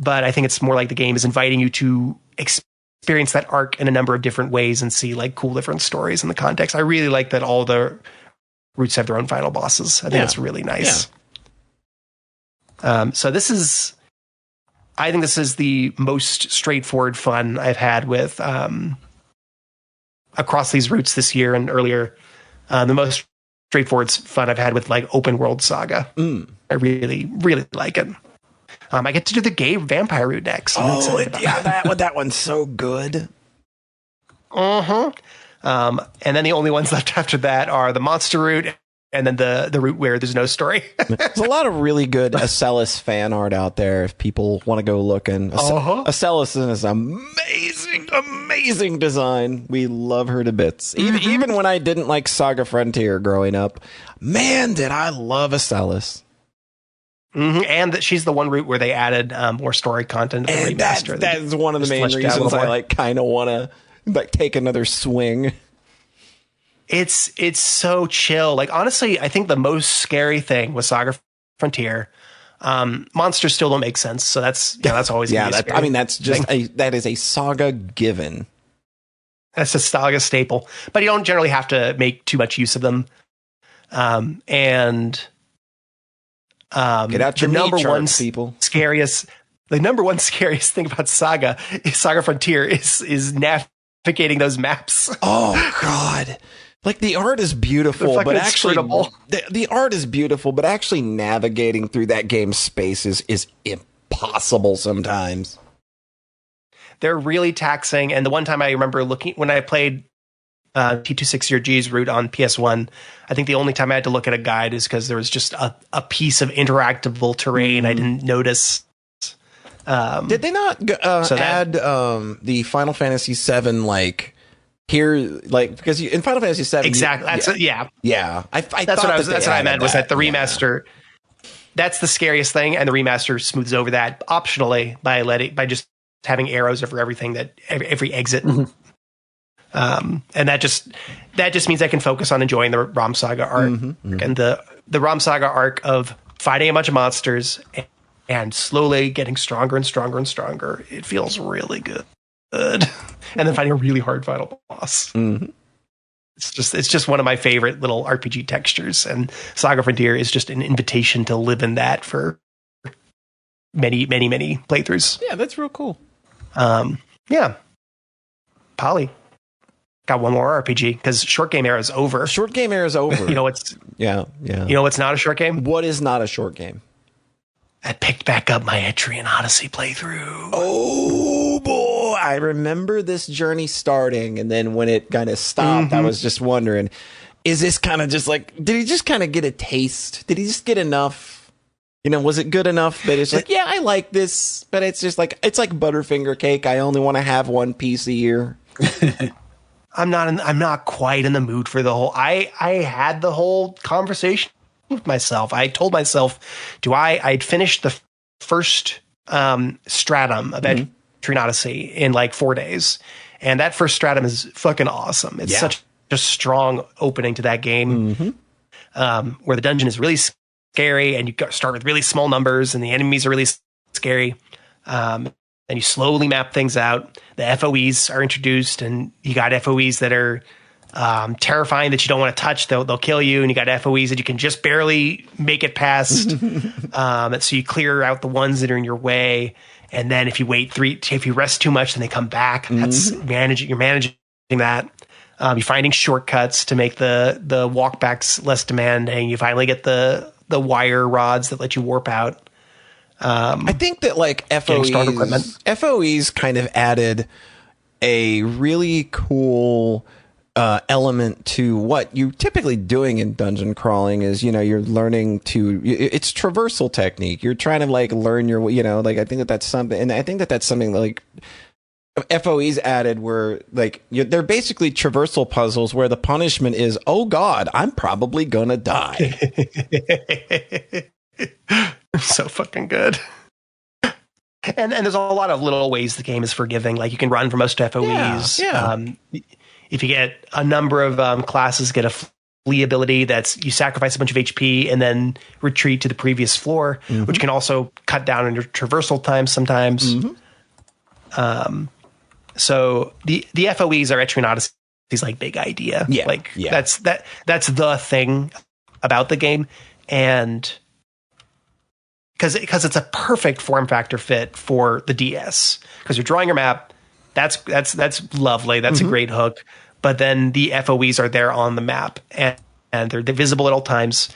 Speaker 4: But I think it's more like the game is inviting you to experience that arc in a number of different ways and see like cool different stories in the context. I really like that all the routes have their own final bosses. I think it's really nice. So I think this is the most straightforward fun I've had with across these routes this year and earlier. The most straightforward fun I've had with like open world Saga. I really, really like it. I get to do the gay vampire route next.
Speaker 3: That one's so good.
Speaker 4: And then the only ones left after that are the monster route and then the route where there's no story.
Speaker 3: There's a lot of really good Acellus fan art out there if people want to go looking. Acellus is amazing design. We love her to bits. Even when I didn't like Saga Frontier growing up, man, did I love Acellus.
Speaker 4: And that she's the one route where they added more story content.
Speaker 3: And that's one of the main reasons I like kind of want to like take another swing.
Speaker 4: It's so chill. Like honestly, I think the most scary thing was Saga Frontier. Monsters still don't make sense, so that's always
Speaker 3: that is a Saga given.
Speaker 4: That's a Saga staple, but you don't generally have to make too much use of them.
Speaker 3: Get out your
Speaker 4: the number
Speaker 3: meat
Speaker 4: one
Speaker 3: charts, people.
Speaker 4: scariest. the number one scariest thing about Saga Frontier is navigating those maps.
Speaker 3: Oh God. Like the art is beautiful, but actually the art is beautiful, but actually navigating through that game's spaces is impossible sometimes.
Speaker 4: They're really taxing. And the one time I remember when I played T260G's route on PS1, I think the only time I had to look at a guide is because there was just a piece of interactable terrain I didn't notice.
Speaker 3: Did they not add the Final Fantasy VII like here, like because in Final Fantasy VII
Speaker 4: exactly that's
Speaker 3: yeah. I
Speaker 4: that's what I meant was that the remaster. That's the scariest thing, and the remaster smooths over that optionally by just having arrows over everything that every exit. And that just means I can focus on enjoying the Rom Saga arc and the Rom Saga arc of fighting a bunch of monsters and slowly getting stronger and stronger and stronger. It feels really good. And then fighting a really hard final boss. It's just one of my favorite little RPG textures, and Saga Frontier is just an invitation to live in that for many playthroughs.
Speaker 3: Yeah, that's real cool.
Speaker 4: Yeah, Polly got one more RPG because short game era is over.
Speaker 3: Short game era is over.
Speaker 4: You know what's
Speaker 3: yeah.
Speaker 4: You know what's not a short game?
Speaker 3: What is not a short game?
Speaker 4: I picked back up my Etrian Odyssey playthrough.
Speaker 3: Oh boy, I remember this journey starting, and then when it kind of stopped, I was just wondering, is this kind of just like, did he just kind of get a taste? Did he just get enough? You know, was it good enough that it's like, yeah, I like this, but it's just like, it's like Butterfinger cake. I only want to have one piece a year.
Speaker 4: I'm not quite in the mood for the whole. I had the whole conversation with myself. I told myself, I'd finished the first stratum of Etrian Odyssey in like 4 days, and that first stratum is fucking awesome. It's such a strong opening to that game, where the dungeon is really scary, and you start with really small numbers, and the enemies are really scary. And you slowly map things out. The FOEs are introduced, and you got FOEs that are terrifying that you don't want to touch. They'll kill you, and you got FOEs that you can just barely make it past. So you clear out the ones that are in your way, and then if you rest too much, then they come back. That's you're managing that. You're finding shortcuts to make the walkbacks less demanding. You finally get the wire rods that let you warp out.
Speaker 3: I think that like FOEs kind of added a really cool element to what you're typically doing in dungeon crawling is, you know, you're learning it's traversal technique. You're trying to like learn your, you know, like I think that's something, and I think that's something that, like FOEs added where like they're basically traversal puzzles where the punishment is, oh God, I'm probably gonna die.
Speaker 4: So fucking good. And there's a lot of little ways the game is forgiving. Like you can run for most FOEs. If you get a number of classes, get a flee ability that's you sacrifice a bunch of HP and then retreat to the previous floor, which can also cut down on your traversal time sometimes. So the FOEs are Etrian Odyssey's like big idea. That's the thing about the game, and because it's a perfect form factor fit for the DS, because you're drawing your map. That's lovely. That's a great hook. But then the FOEs are there on the map, and they're visible at all times,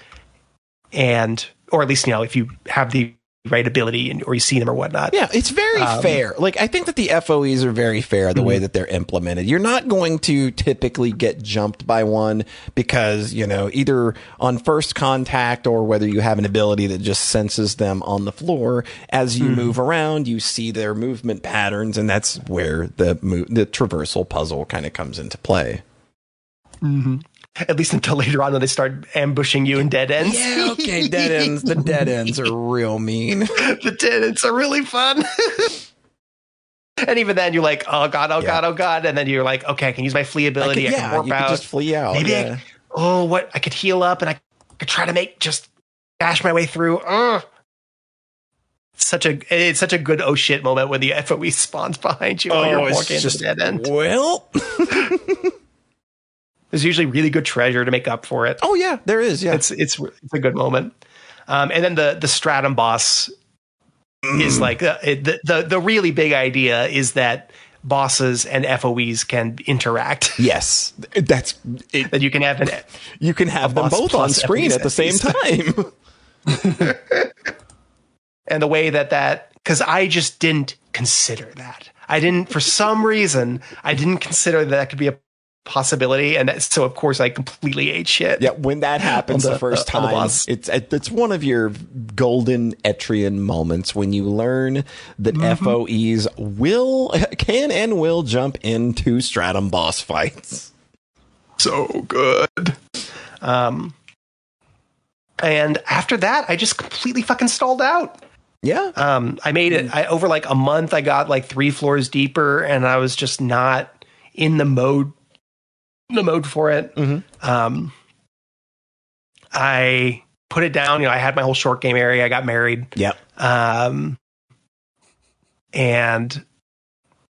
Speaker 4: or at least, you know, if you have the right ability or you see them or whatnot.
Speaker 3: Yeah, it's very fair. Like I think that the FOEs are very fair the way that they're implemented. You're not going to typically get jumped by one because, you know, either on first contact or whether you have an ability that just senses them on the floor. As you move around, you see their movement patterns, and that's where the traversal puzzle kind of comes into play.
Speaker 4: At least until later on when they start ambushing you in dead ends.
Speaker 3: Yeah, okay, dead ends. The dead ends are real mean.
Speaker 4: The dead ends are really fun. And even then you're like, oh God, oh God, oh God. And then you're like, okay, I can use my flee ability. I can warp out.
Speaker 3: Just flee out.
Speaker 4: Maybe I could heal up and I could try to just bash my way through. It's such a good oh shit moment when the FOE spawns behind you while you're walking into the dead end.
Speaker 3: Well,
Speaker 4: there's usually really good treasure to make up for it.
Speaker 3: Oh yeah, there is. Yeah,
Speaker 4: it's a good moment. And then the stratum boss is like the really big idea is that bosses and FOEs can interact.
Speaker 3: Yes, that's it.
Speaker 4: That you can have
Speaker 3: them both on screen at the same time.
Speaker 4: And the way that because I just didn't consider that. For some reason, I didn't consider that could be a possibility, and so of course I completely ate shit.
Speaker 3: Yeah, when that happens the first time, it's one of your golden Etrian moments when you learn that FOEs can and will jump into Stratum boss fights.
Speaker 4: So good. And after that, I just completely fucking stalled out.
Speaker 3: Yeah.
Speaker 4: I made it over like a month. I got like 3 floors deeper, and I was just not in the mode for it. I put it down. I had my whole short game area. I got married.
Speaker 3: Yep.
Speaker 4: And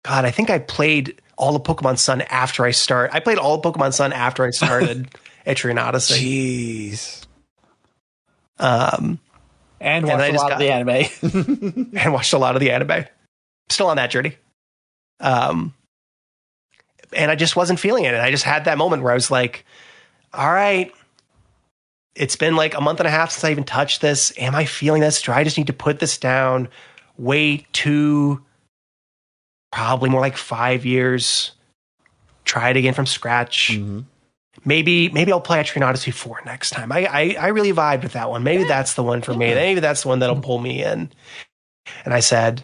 Speaker 4: God, I think I played all of Pokemon Sun after I started. I played all of Pokemon Sun after I started Etrian Odyssey.
Speaker 3: Jeez.
Speaker 5: And watched a lot of the anime.
Speaker 4: And watched a lot of the anime. Still on that journey. And I just wasn't feeling it. And I just had that moment where I was like, all right, it's been like a month and a half since I even touched this. Am I feeling this? Do I just need to put this down? Wait probably more like 5 years. Try it again from scratch. Maybe I'll play Etrian Odyssey 4 next time. I really vibed with that one. Maybe that's the one for me. Maybe that's the one that'll pull me in. And I said,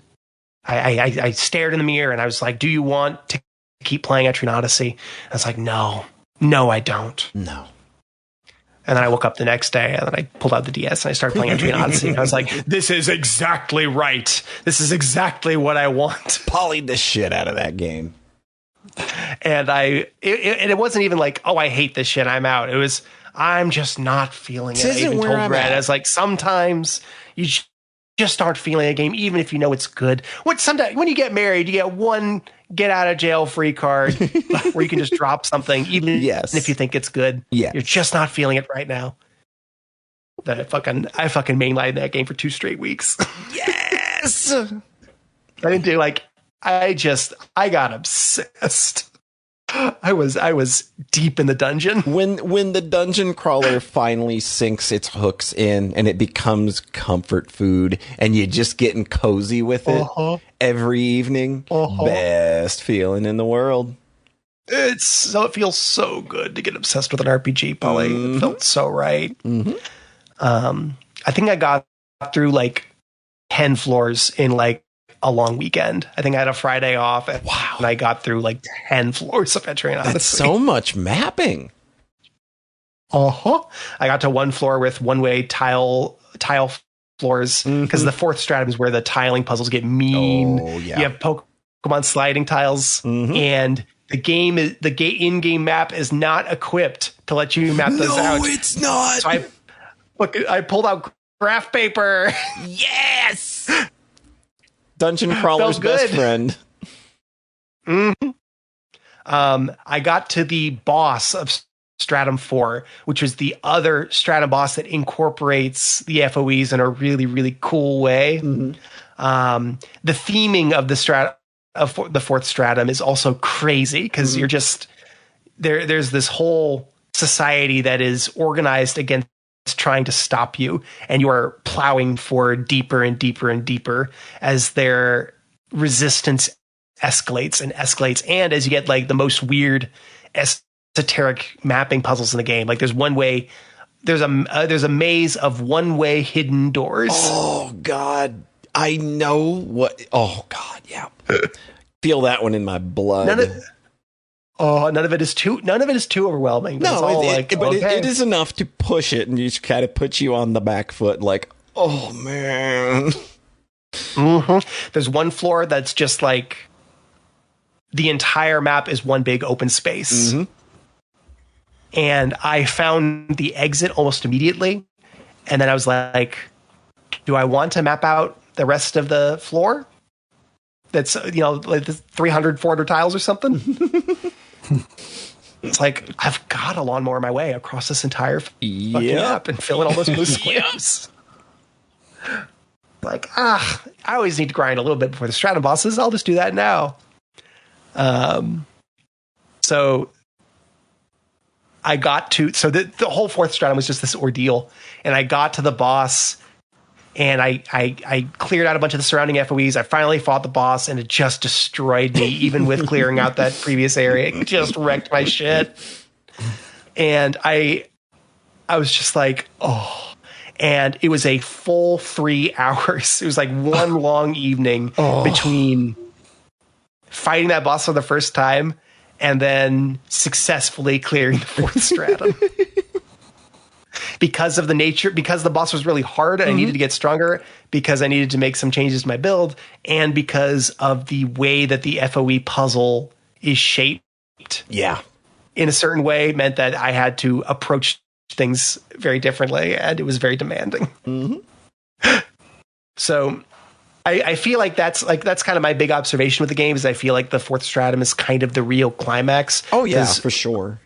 Speaker 4: I stared in the mirror and I was like, do you want to keep playing Etrian Odyssey? I was like, no, I don't.
Speaker 3: No.
Speaker 4: And then I woke up the next day and then I pulled out the DS and I started playing Etrian Odyssey. And I was like, this is exactly right. This is exactly what I want.
Speaker 3: Polyed the shit out of that game.
Speaker 4: And it wasn't even like, oh, I hate this shit, I'm out. It was, I'm just not feeling it. I even told Rhete, I was like, sometimes you just aren't feeling a game, even if you know it's good. Sometimes when you get married, you get one get out of jail free card where you can just drop something, even if you think it's good.
Speaker 3: Yeah.
Speaker 4: You're just not feeling it right now. Then I fucking mainlined that game for 2 straight weeks.
Speaker 3: Yes.
Speaker 4: I didn't do I got obsessed. I was deep in the dungeon.
Speaker 3: When the dungeon crawler finally sinks its hooks in and it becomes comfort food and you're just getting cozy with it every evening, best feeling in the world.
Speaker 4: It feels so good to get obsessed with an RPG, Polly. It felt so right. I think I got through like 10 floors in like a long weekend. I think I had a Friday off and I got through like 10 floors of Etrian Odyssey.
Speaker 3: That's so much mapping.
Speaker 4: I got to one floor with one-way tile floors because the 4th stratum is where the tiling puzzles get mean. You have Pokemon sliding tiles and the in-game map is not equipped to let you map those out.
Speaker 3: No, it's not.
Speaker 4: So I pulled out graph paper.
Speaker 3: Yes. Dungeon crawler's best friend.
Speaker 4: I got to the boss of Stratum 4, which was the other Stratum boss that incorporates the FOEs in a really, really cool way. The theming of the the 4th Stratum is also crazy because you're just there's this whole society that is organized against trying to stop you, and you are plowing for deeper and deeper and deeper as their resistance escalates and escalates, and as you get like the most weird esoteric mapping puzzles in the game. Like there's a maze of one-way hidden doors.
Speaker 3: Oh God, I know what. Oh God, yeah. Feel that one in my blood. None of it is too overwhelming.
Speaker 4: No,
Speaker 3: it is enough to push it, and you just kind of put you on the back foot, like, oh man.
Speaker 4: There's one floor that's just like the entire map is one big open space, and I found the exit almost immediately, and then I was like, do I want to map out the rest of the floor? That's like 300, 400 tiles or something. It's like, I've got a lawnmower my way across this entire fucking map and fill in all those blue squares. like, I always need to grind a little bit before the stratum bosses. I'll just do that now. So I got to, so the whole fourth stratum was just this ordeal. And I got to the boss and I cleared out a bunch of the surrounding FOEs. I finally fought the boss and it just destroyed me, even with clearing out that previous area. It just wrecked my shit. And I was just like, oh. And it was a full 3 hours. It was like one long evening between fighting that boss for the first time and then successfully clearing the fourth stratum. Because the boss was really hard, I needed to get stronger, because I needed to make some changes to my build, and because of the way that the FOE puzzle is shaped.
Speaker 3: Yeah.
Speaker 4: In a certain way meant that I had to approach things very differently, and it was very demanding. So I feel like that's kind of my big observation with the game, is I feel like the fourth stratum is kind of the real climax.
Speaker 3: Oh yeah, for sure.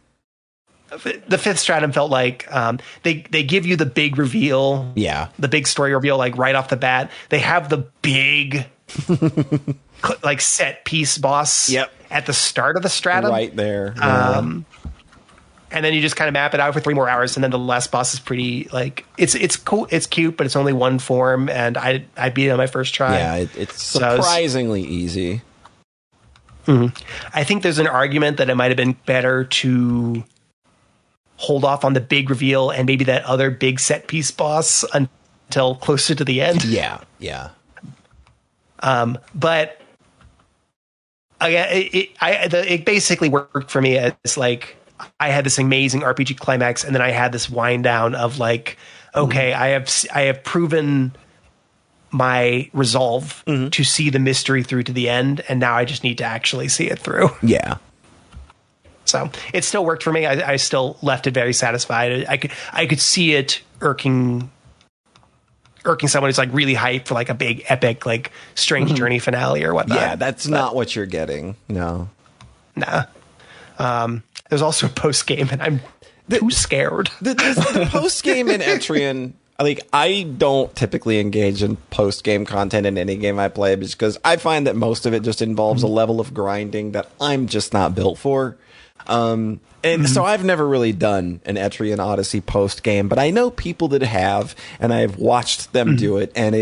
Speaker 4: The fifth stratum felt like they give you the big reveal, the big story reveal, like right off the bat. They have the big like set piece boss at the start of the stratum,
Speaker 3: right there.
Speaker 4: And then you just kind of map it out for 3 more hours, and then the last boss is pretty like it's cool, it's cute, but it's only one form, and I beat it on my first try.
Speaker 3: Yeah, it's surprisingly easy.
Speaker 4: I think there's an argument that it might have been better to hold off on the big reveal and maybe that other big set piece boss until closer to the end.
Speaker 3: Yeah.
Speaker 4: But it basically worked for me as like I had this amazing RPG climax, and then I had this wind down of like, okay, I have proven my resolve to see the mystery through to the end, and now I just need to actually see it through.
Speaker 3: Yeah.
Speaker 4: So it still worked for me. I still left it very satisfied. I could see it irking someone who's like really hyped for like a big epic like Strange Journey finale or whatnot.
Speaker 3: Yeah, that's not what you're getting. No.
Speaker 4: Nah. There's also a post game, and I'm too scared.
Speaker 3: The post game in Etrian, like, I don't typically engage in post game content in any game I play, because I find that most of it just involves a level of grinding that I'm just not built for. So I've never really done an Etrian Odyssey post game, but I know people that have, and I've watched them do it, and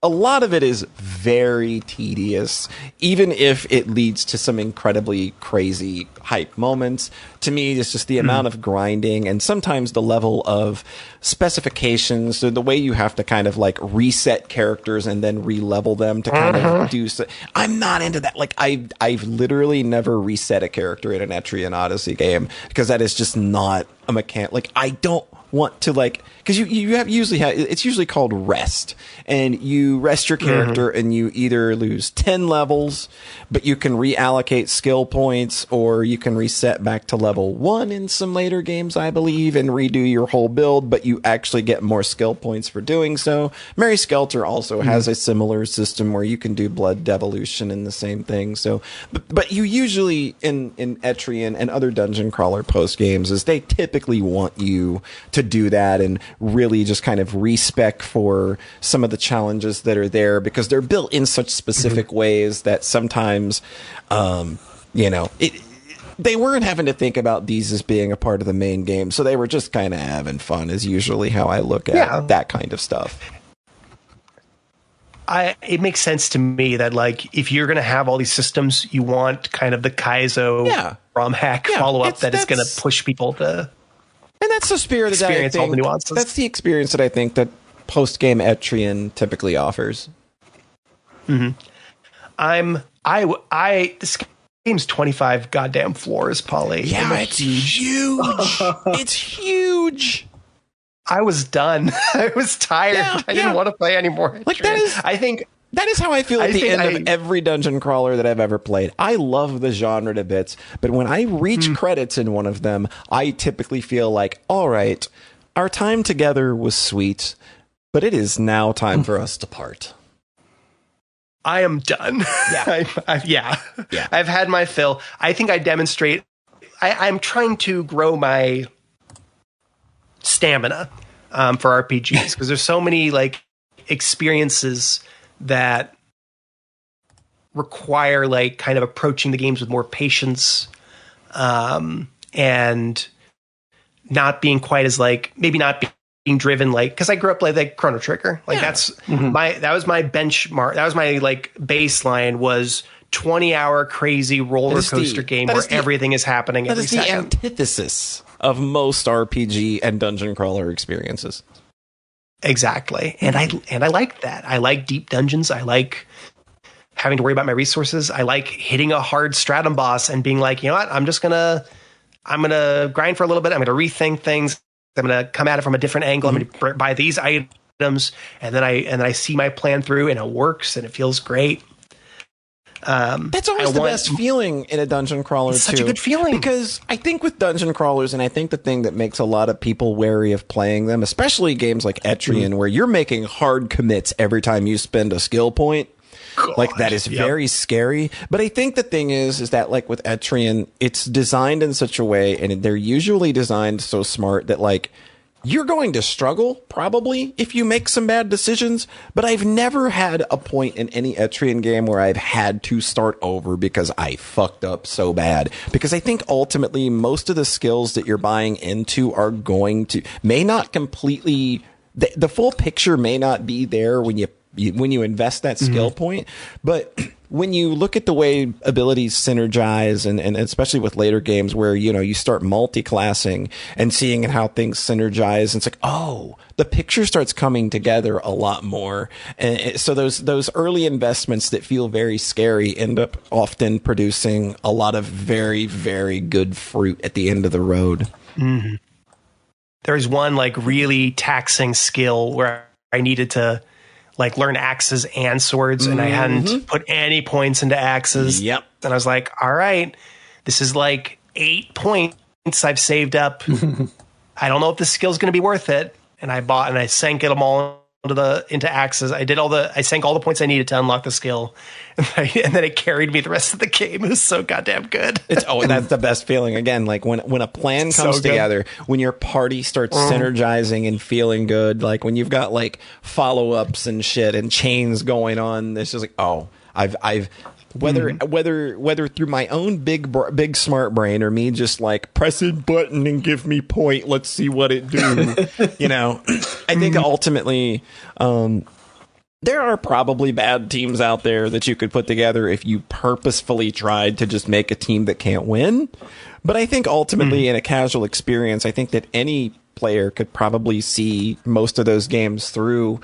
Speaker 3: a lot of it is very tedious, even if it leads to some incredibly crazy hype moments. To me, it's just the amount of grinding and sometimes the level of specifications, so the way you have to kind of like reset characters and then re-level them to kind of do so. I'm not into that. Like, I've literally never reset a character in an Etrian Odyssey game, because that is just not a mechanic. Like, I don't want to, like, because it's usually called rest, and you rest your character and you either lose 10 levels, but you can reallocate skill points, or you can reset back to level 1 in some later games, I believe, and redo your whole build, but you actually get more skill points for doing so. Mary Skelter also has a similar system where you can do blood devolution and the same thing. So, but you usually in Etrian and other dungeon crawler post games is they typically want you to do that and really just kind of respec for some of the challenges that are there, because they're built in such specific ways that sometimes, they weren't having to think about these as being a part of the main game, so they were just kind of having fun, is usually how I look at that kind of stuff.
Speaker 4: It makes sense to me that, like, if you're going to have all these systems, you want kind of the Kaizo ROM hack follow-up that is going to push people to...
Speaker 3: And that's the spirit that I think,
Speaker 4: all the nuances. That's
Speaker 3: the experience that I think that post-game Etrian typically offers.
Speaker 4: This game's 25 goddamn floors, Polly.
Speaker 3: Yeah, it's huge. It's huge.
Speaker 4: I was done. I was tired. I didn't want to play anymore.
Speaker 3: Like, that is how I feel at the end of every dungeon crawler that I've ever played. I love the genre to bits, but when I reach credits in one of them, I typically feel like, all right, our time together was sweet, but it is now time for us to part.
Speaker 4: I am done.
Speaker 3: Yeah.
Speaker 4: I've had my fill. I think I demonstrate. I'm trying to grow my stamina for RPGs, because there's so many like experiences that require like kind of approaching the games with more patience, and not being quite as like, maybe not being driven like, because I grew up like Chrono Trigger, like that's that was my benchmark, that was my like baseline, was 20-hour crazy roller coaster game where everything is happening every second.
Speaker 3: That is the antithesis of most RPG and dungeon crawler experiences.
Speaker 4: Exactly. And I like that. I like deep dungeons. I like having to worry about my resources. I like hitting a hard stratum boss and being like, you know what, I'm gonna grind for a little bit. I'm gonna rethink things. I'm gonna come at it from a different angle. I'm gonna buy these items, and then I see my plan through, and it works, and it feels great.
Speaker 3: That's always the best feeling in a dungeon crawler. It's
Speaker 4: such a good feeling,
Speaker 3: because I think with dungeon crawlers, and I think the thing that makes a lot of people wary of playing them, especially games like Etrian, where you're making hard commits every time you spend a skill point.
Speaker 4: God,
Speaker 3: like that is very scary. But I think the thing is that like with Etrian, it's designed in such a way, and they're usually designed so smart that like you're going to struggle probably if you make some bad decisions. But I've never had a point in any Etrian game where I've had to start over because I fucked up so bad. Because I think ultimately most of the skills that you're buying into are going to may not completely the full picture may not be there when you invest that skill point, but when you look at the way abilities synergize, and especially with later games where, you know, you start multi-classing and seeing how things synergize, and it's like, oh, the picture starts coming together a lot more. And so those early investments that feel very scary end up often producing a lot of very, very good fruit at the end of the road.
Speaker 4: Mm-hmm. There's one like really taxing skill where I needed to like learn axes and swords, and I hadn't put any points into axes.
Speaker 3: Yep.
Speaker 4: And I was like, all right, this is like 8 points I've saved up. I don't know if this skill's going to be worth it. And I sank them all into axes. I sank all the points I needed to unlock the skill. And then it carried me the rest of the game. It was so goddamn good.
Speaker 3: That's the best feeling. Again, like when a plan comes together, when your party starts synergizing and feeling good, like when you've got like follow-ups and shit and chains going on, it's just like, oh, I've whether through my own big smart brain, or me just like press a button and give me point, let's see what it do. You know, I think ultimately, there are probably bad teams out there that you could put together if you purposefully tried to just make a team that can't win. But I think ultimately in a casual experience, I think that any player could probably see most of those games through,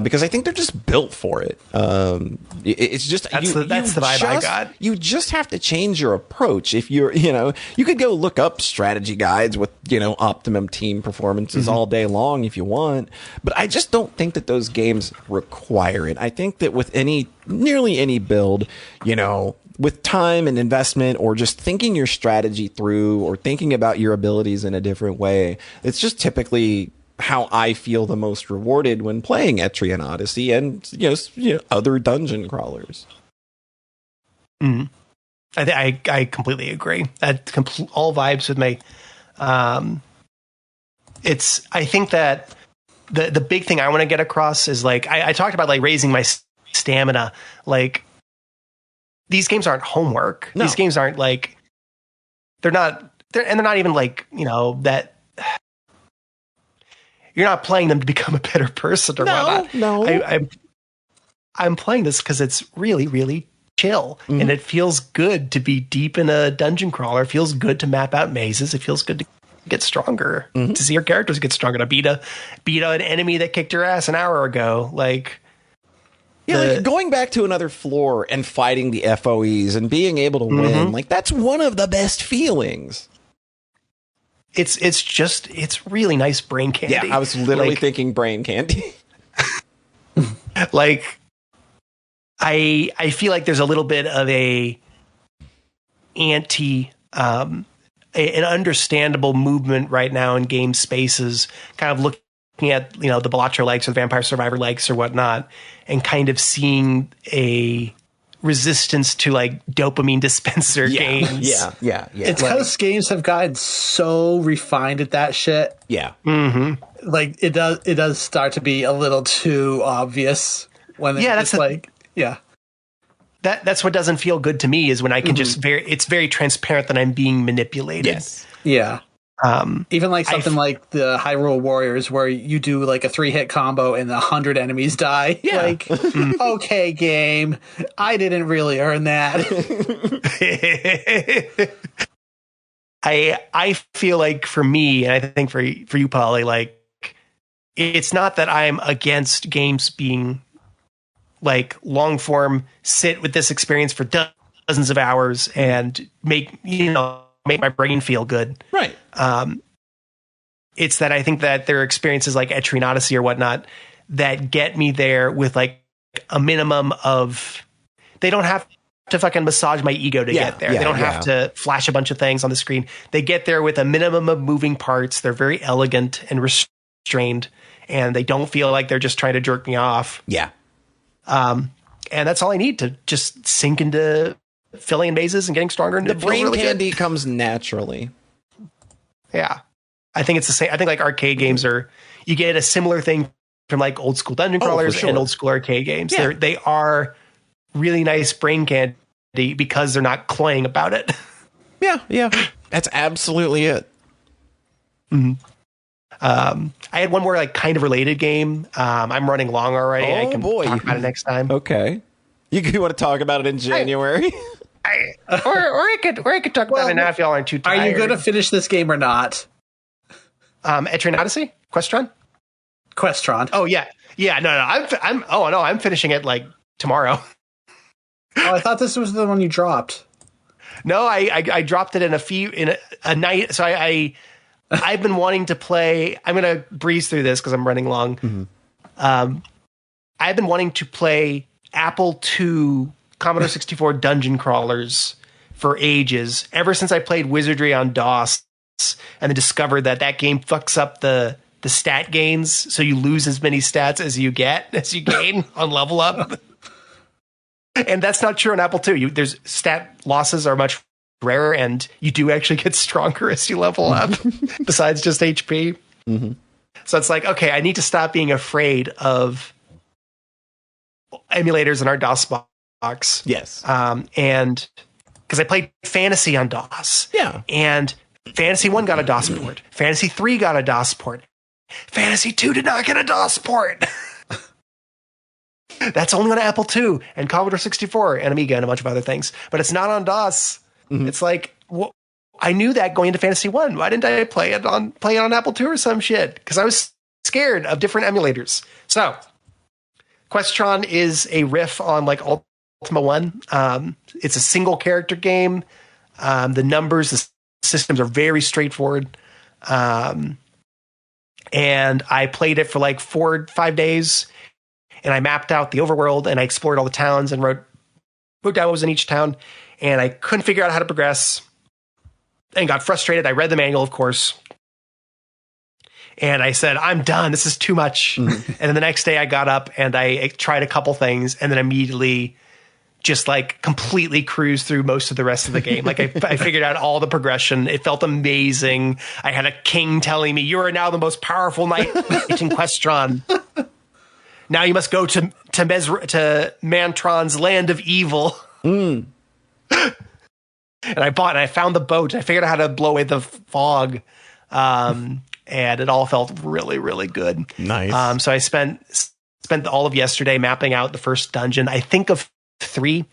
Speaker 3: because I think they're just built for it. It's just
Speaker 4: that's the vibe I got.
Speaker 3: You just have to change your approach. If you're, you could go look up strategy guides with, optimum team performances all day long if you want, but I just don't think that those games require it. I think that with nearly any build, with time and investment, or just thinking your strategy through, or thinking about your abilities in a different way, it's just typically how I feel the most rewarded when playing Etrian Odyssey and other dungeon crawlers.
Speaker 4: I completely agree. All vibes with me. I think that the big thing I want to get across is like I talked about like raising my stamina. Like, these games aren't homework. No. These games aren't like, they're not even like, that you're not playing them to become a better person or whatnot.
Speaker 3: No.
Speaker 4: I'm playing this because it's really, really chill. And it feels good to be deep in a dungeon crawler. It feels good to map out mazes. It feels good to get stronger, to see your characters get stronger, to beat an enemy that kicked your ass an hour ago. Like,
Speaker 3: like going back to another floor and fighting the FOEs and being able to win, like that's one of the best feelings.
Speaker 4: It's really nice brain candy.
Speaker 3: Yeah, I was literally thinking brain candy.
Speaker 4: Like, I feel like there's a little bit of an understandable movement right now in game spaces, kind of looking at, the Balatro likes or the Vampire Survivor likes or whatnot, and kind of seeing a resistance to like dopamine dispenser games.
Speaker 3: Yeah.
Speaker 5: It's because games have gotten so refined at that shit.
Speaker 3: Yeah.
Speaker 5: like it does start to be a little too obvious when it's
Speaker 4: that's what doesn't feel good to me is when I can just it's very transparent that I'm being manipulated.
Speaker 3: Yes.
Speaker 5: Yeah. Even like something like the Hyrule Warriors where you do like a 3-hit combo and 100 enemies die.
Speaker 3: Yeah.
Speaker 5: Like, okay, game, I didn't really earn that.
Speaker 4: I feel like for me, and I think for you, Polly, like it's not that I'm against games being like long form, sit with this experience for dozens of hours and make my brain feel good.
Speaker 3: Right.
Speaker 4: It's that I think that there are experiences like Etrian Odyssey or whatnot that get me there with like a minimum of, they don't have to fucking massage my ego to get there. They don't have to flash a bunch of things on the screen. They get there with a minimum of moving parts. They're very elegant and restrained, and they don't feel like they're just trying to jerk me off.
Speaker 3: Yeah.
Speaker 4: And that's all I need to just sink into filling in mazes and getting stronger. And
Speaker 3: the brain
Speaker 4: really
Speaker 3: candy
Speaker 4: good.
Speaker 3: comes naturally.
Speaker 4: Yeah. I think it's the same. I think like arcade games you get a similar thing from like old school dungeon crawlers and old school arcade games.
Speaker 3: Yeah.
Speaker 4: They are really nice brain candy because they're not cloying about it.
Speaker 3: Yeah. That's absolutely it.
Speaker 4: Mm-hmm. I had one more like kind of related game. I'm running long already. I can talk about it next time.
Speaker 3: Okay. You want to talk about it in January?
Speaker 4: Or I could talk about it now if y'all aren't too tired.
Speaker 5: Are you going to finish this game or not?
Speaker 4: Etrian Odyssey? Questron?
Speaker 5: Oh
Speaker 4: yeah. No. I'm finishing it like tomorrow.
Speaker 5: Oh, I thought this was the one you dropped.
Speaker 4: No, I dropped it in a night. So I've been wanting to play. I'm going to breeze through this because I'm running long. Mm-hmm. I've been wanting to play Apple II Commodore 64 dungeon crawlers for ages, ever since I played Wizardry on DOS and then discovered that game fucks up the stat gains. So you lose as many stats as you gain on level up. And that's not true on Apple II. There's stat losses are much rarer, and you do actually get stronger as you level up, besides just HP. Mm-hmm. So it's like, okay, I need to stop being afraid of emulators in our DOS box.
Speaker 3: Yes.
Speaker 4: And because I played Fantasy on DOS.
Speaker 3: Yeah.
Speaker 4: And Fantasy 1 got a DOS port. Fantasy 3 got a DOS port. Fantasy 2 did not get a DOS port. That's only on Apple II and Commodore 64 and Amiga and a bunch of other things. But it's not on DOS. Mm-hmm. It's like, well, I knew that going into Fantasy 1. Why didn't I play it on Apple II or some shit? Because I was scared of different emulators. So, Questron is a riff on like Ultima 1. It's a single character game. The systems are very straightforward. And I played it for like 4 or 5 days. And I mapped out the overworld and I explored all the towns and wrote down what was in each town. And I couldn't figure out how to progress and got frustrated. I read the manual, of course. And I said, I'm done. This is too much. Mm-hmm. And then the next day I got up and I tried a couple things and then immediately just like completely cruised through most of the rest of the game. Like I figured out all the progression. It felt amazing. I had a king telling me, you are now the most powerful knight in Questron. Now you must go to Mantron's land of evil. Mm. And I found the boat. I figured out how to blow away the fog. And it all felt really, really good.
Speaker 3: Nice.
Speaker 4: So I spent all of yesterday mapping out the first dungeon. I think of 3,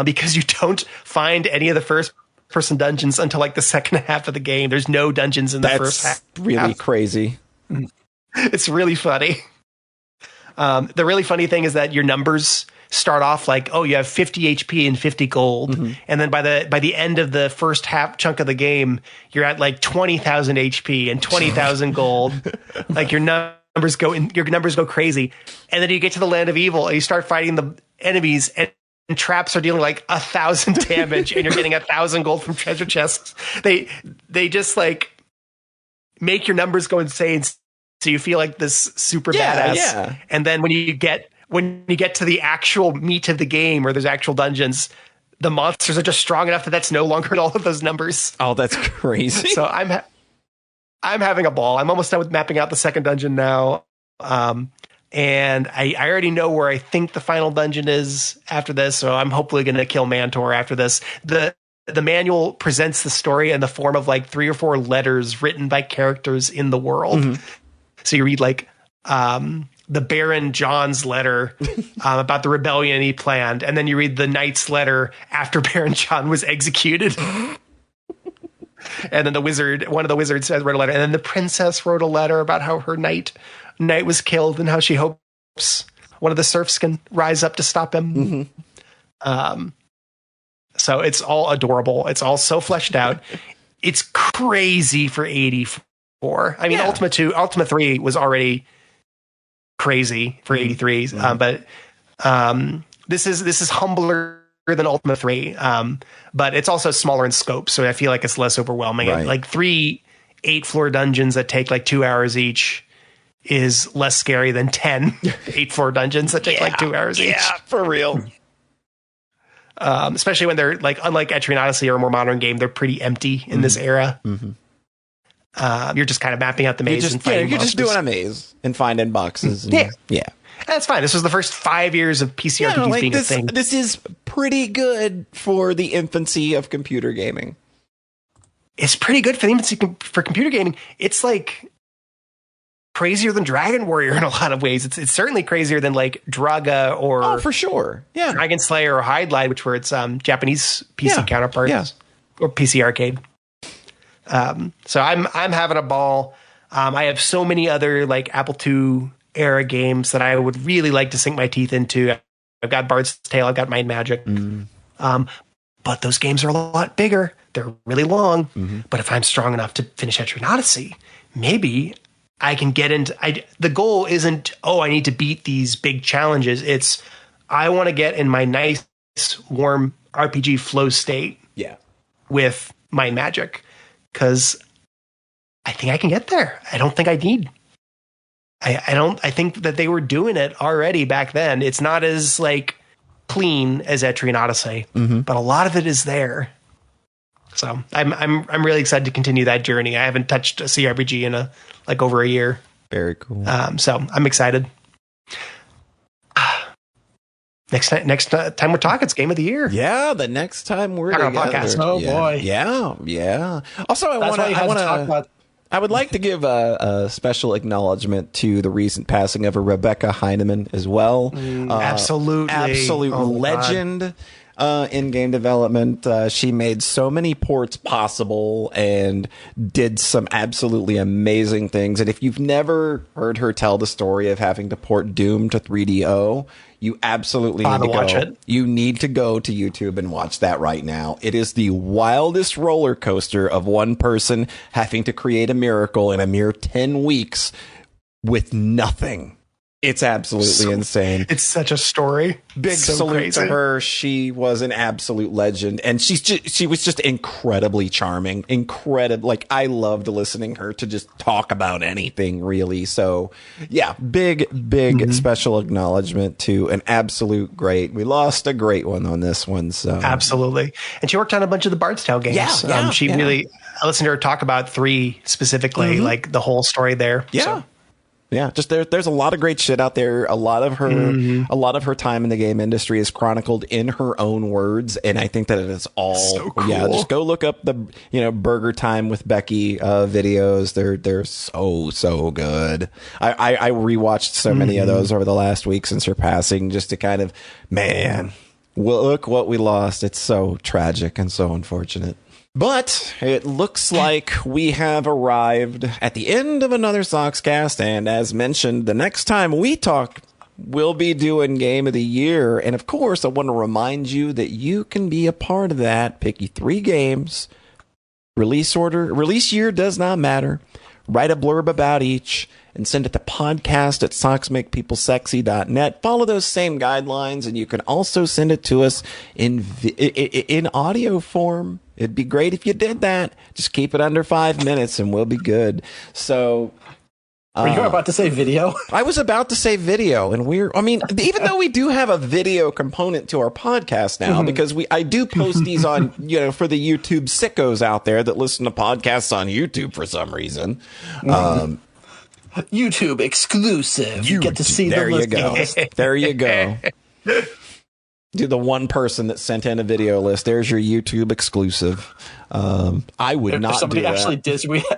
Speaker 4: because you don't find any of the first person dungeons until like the second half of the game. There's no dungeons in the first half.
Speaker 3: That's really crazy.
Speaker 4: It's really funny. The really funny thing is that your numbers start off like, oh, you have 50 HP and 50 gold. Mm-hmm. And then by the end of the first half chunk of the game, you're at like 20,000 HP and 20,000 gold. Like your numbers go crazy. And then you get to the land of evil and you start fighting the enemies and traps are dealing like 1,000 damage and you're getting 1,000 gold from treasure chests. They just like make your numbers go insane. So you feel like this super badass. Yeah. And then when you get to the actual meat of the game where there's actual dungeons, the monsters are just strong enough that's no longer all of those numbers.
Speaker 3: Oh, that's crazy.
Speaker 4: So I'm having a ball. I'm almost done with mapping out the second dungeon now. And I already know where I think the final dungeon is after this, so I'm hopefully going to kill Mantor after this. The manual presents the story in the form of like 3 or 4 letters written by characters in the world. Mm-hmm. So you read like the Baron John's letter about the rebellion he planned, and then you read the knight's letter after Baron John was executed. And then one of the wizards wrote a letter, and then the princess wrote a letter about how her knight was killed and how she hopes one of the serfs can rise up to stop him. Mm-hmm. So it's all adorable. It's all so fleshed out. It's crazy for 84. I mean, Ultima 3 was already crazy for 83. Mm-hmm. But this is humbler than Ultima 3. But it's also smaller in scope, so I feel like it's less overwhelming. Right. Like 3 8-floor dungeons that take like 2 hours each is less scary than 10 8-floor dungeons that take like 2 hours each.
Speaker 3: Yeah, for real.
Speaker 4: Especially when they're like, unlike Etrian Odyssey or a more modern game, they're pretty empty in this era. Mm-hmm. You're just kind of mapping out the maze and fighting
Speaker 3: you're just doing a maze and finding boxes. And, yeah.
Speaker 4: That's fine. This was the first 5 years of PC RPGs being a thing.
Speaker 3: This is pretty good for the infancy of computer gaming.
Speaker 4: It's pretty good for the infancy for computer gaming. It's like crazier than Dragon Warrior in a lot of ways. It's certainly crazier than like Draga or
Speaker 3: for sure. Yeah.
Speaker 4: Dragon Slayer or Hydlide, which were its Japanese PC counterparts or PC Arcade. So I'm having a ball. I have so many other like Apple II era games that I would really like to sink my teeth into. I've got Bard's Tale, I've got Mind Magic. But those games are a lot bigger. They're really long. Mm-hmm. But if I'm strong enough to finish Etrian Odyssey, maybe I can get into... the goal isn't, I need to beat these big challenges. It's, I want to get in my nice, warm RPG flow state with Mind Magic. Because I think I can get there. I don't think I need... I think that they were doing it already back then. It's not as like clean as Etrian Odyssey, but a lot of it is there. So I'm really excited to continue that journey. I haven't touched a CRPG in over a year.
Speaker 3: Very cool.
Speaker 4: So I'm excited. Next time we're talking, it's Game of the Year.
Speaker 3: Yeah, the next time we're
Speaker 4: on a podcast.
Speaker 5: Oh boy.
Speaker 3: Yeah. Also, I would like to give a special acknowledgement to the recent passing of a Rebecca Heinemann as well.
Speaker 4: Absolute
Speaker 3: legend in game development. She made so many ports possible and did some absolutely amazing things. And if you've never heard her tell the story of having to port Doom to 3DO, you absolutely need to watch it. You need to go to YouTube and watch that right now. It is the wildest roller coaster of one person having to create a miracle in a mere 10 weeks with nothing. It's absolutely insane.
Speaker 4: It's such a story.
Speaker 3: Big salute to her. She was an absolute legend, and she was just incredibly charming. Like, I loved listening her to just talk about anything, really. So, yeah, big special acknowledgement to an absolute great. We lost a great one on this one. So
Speaker 4: absolutely, and she worked on a bunch of the Bard's Tale games. Really. I listened to her talk about 3 specifically, like the whole story there.
Speaker 3: Yeah. So. Yeah, just there's a lot of great shit out there. A lot of her time in the game industry is chronicled in her own words, and I think that it is all
Speaker 4: so cool.
Speaker 3: Yeah, just go look up the Burger Time with Becky videos. They're so good. I rewatched so many of those over the last week since her passing, just to kind of look what we lost. It's so tragic and so unfortunate. But it looks like we have arrived at the end of another Sockscast, and as mentioned, the next time we talk, we'll be doing Game of the Year. And of course, I want to remind you that you can be a part of that. Pick you 3 games. Release year does not matter. Write a blurb about each and send it to podcast@socksmakepeoplesexy.net. Follow those same guidelines, and you can also send it to us in audio form. It'd be great if you did that. Just keep it under 5 minutes and we'll be good. So,
Speaker 5: you were about to say video?
Speaker 3: I was about to say video, and even though we do have a video component to our podcast now, because I do post these on, for the YouTube sickos out there that listen to podcasts on YouTube for some reason.
Speaker 5: YouTube exclusive. You get to see
Speaker 3: there
Speaker 5: the
Speaker 3: you go. There you go. Do the one person that sent in a video list. There's your YouTube exclusive. I would not. If somebody
Speaker 5: do that. Actually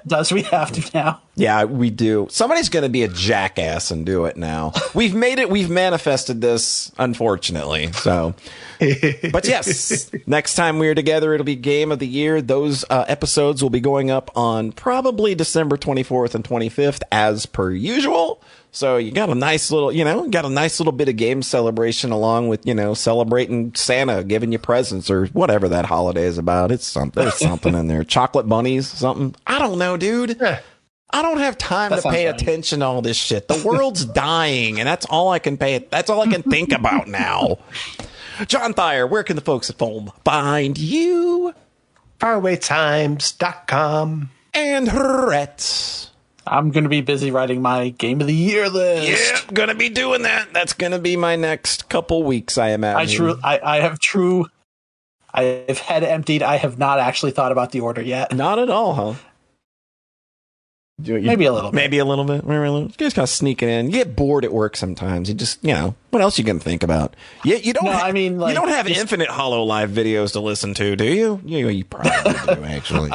Speaker 5: does we have to now?
Speaker 3: Yeah, we do. Somebody's going to be a jackass and do it now. We've made it. We've manifested this, unfortunately. So, but yes, next time we're together, it'll be Game of the Year. Those episodes will be going up on probably December 24th and 25th, as per usual. So you got a nice little, bit of game celebration along with, celebrating Santa giving you presents or whatever that holiday is about. There's something in there. Chocolate bunnies, something. I don't know, dude. I don't have time to pay attention to all this shit. The world's dying, and that's all I can think about now. John Thayer, where can the folks at home find you?
Speaker 4: Farawaytimes.com.
Speaker 3: And Rhete.
Speaker 5: I'm going to be busy writing my Game of the Year list.
Speaker 3: Yeah, going to be doing that. That's going to be my next couple weeks, I imagine.
Speaker 5: I've had emptied. I have not actually thought about the order yet.
Speaker 3: Not at all, huh?
Speaker 5: Maybe a little bit.
Speaker 3: Maybe a little bit. You just kind of sneaking in. You get bored at work sometimes. You just, what else you going to think about? You don't have infinite Hollow Live videos to listen to, do you? You probably do, actually.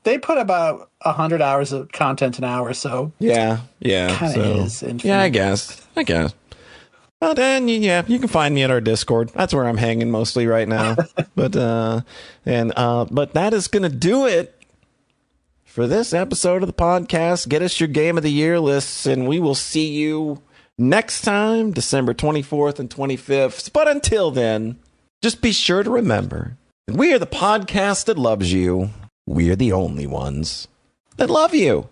Speaker 5: They put about 100 hours of content an hour, so
Speaker 3: yeah.
Speaker 5: Kind of is infinite.
Speaker 3: Yeah, I guess. Well, then, you can find me at our Discord. That's where I'm hanging mostly right now. But that is going to do it for this episode of the podcast. Get us your Game of the Year lists, and we will see you next time, December 24th and 25th. But until then, just be sure to remember, we are the podcast that loves you. We are the only ones that love you.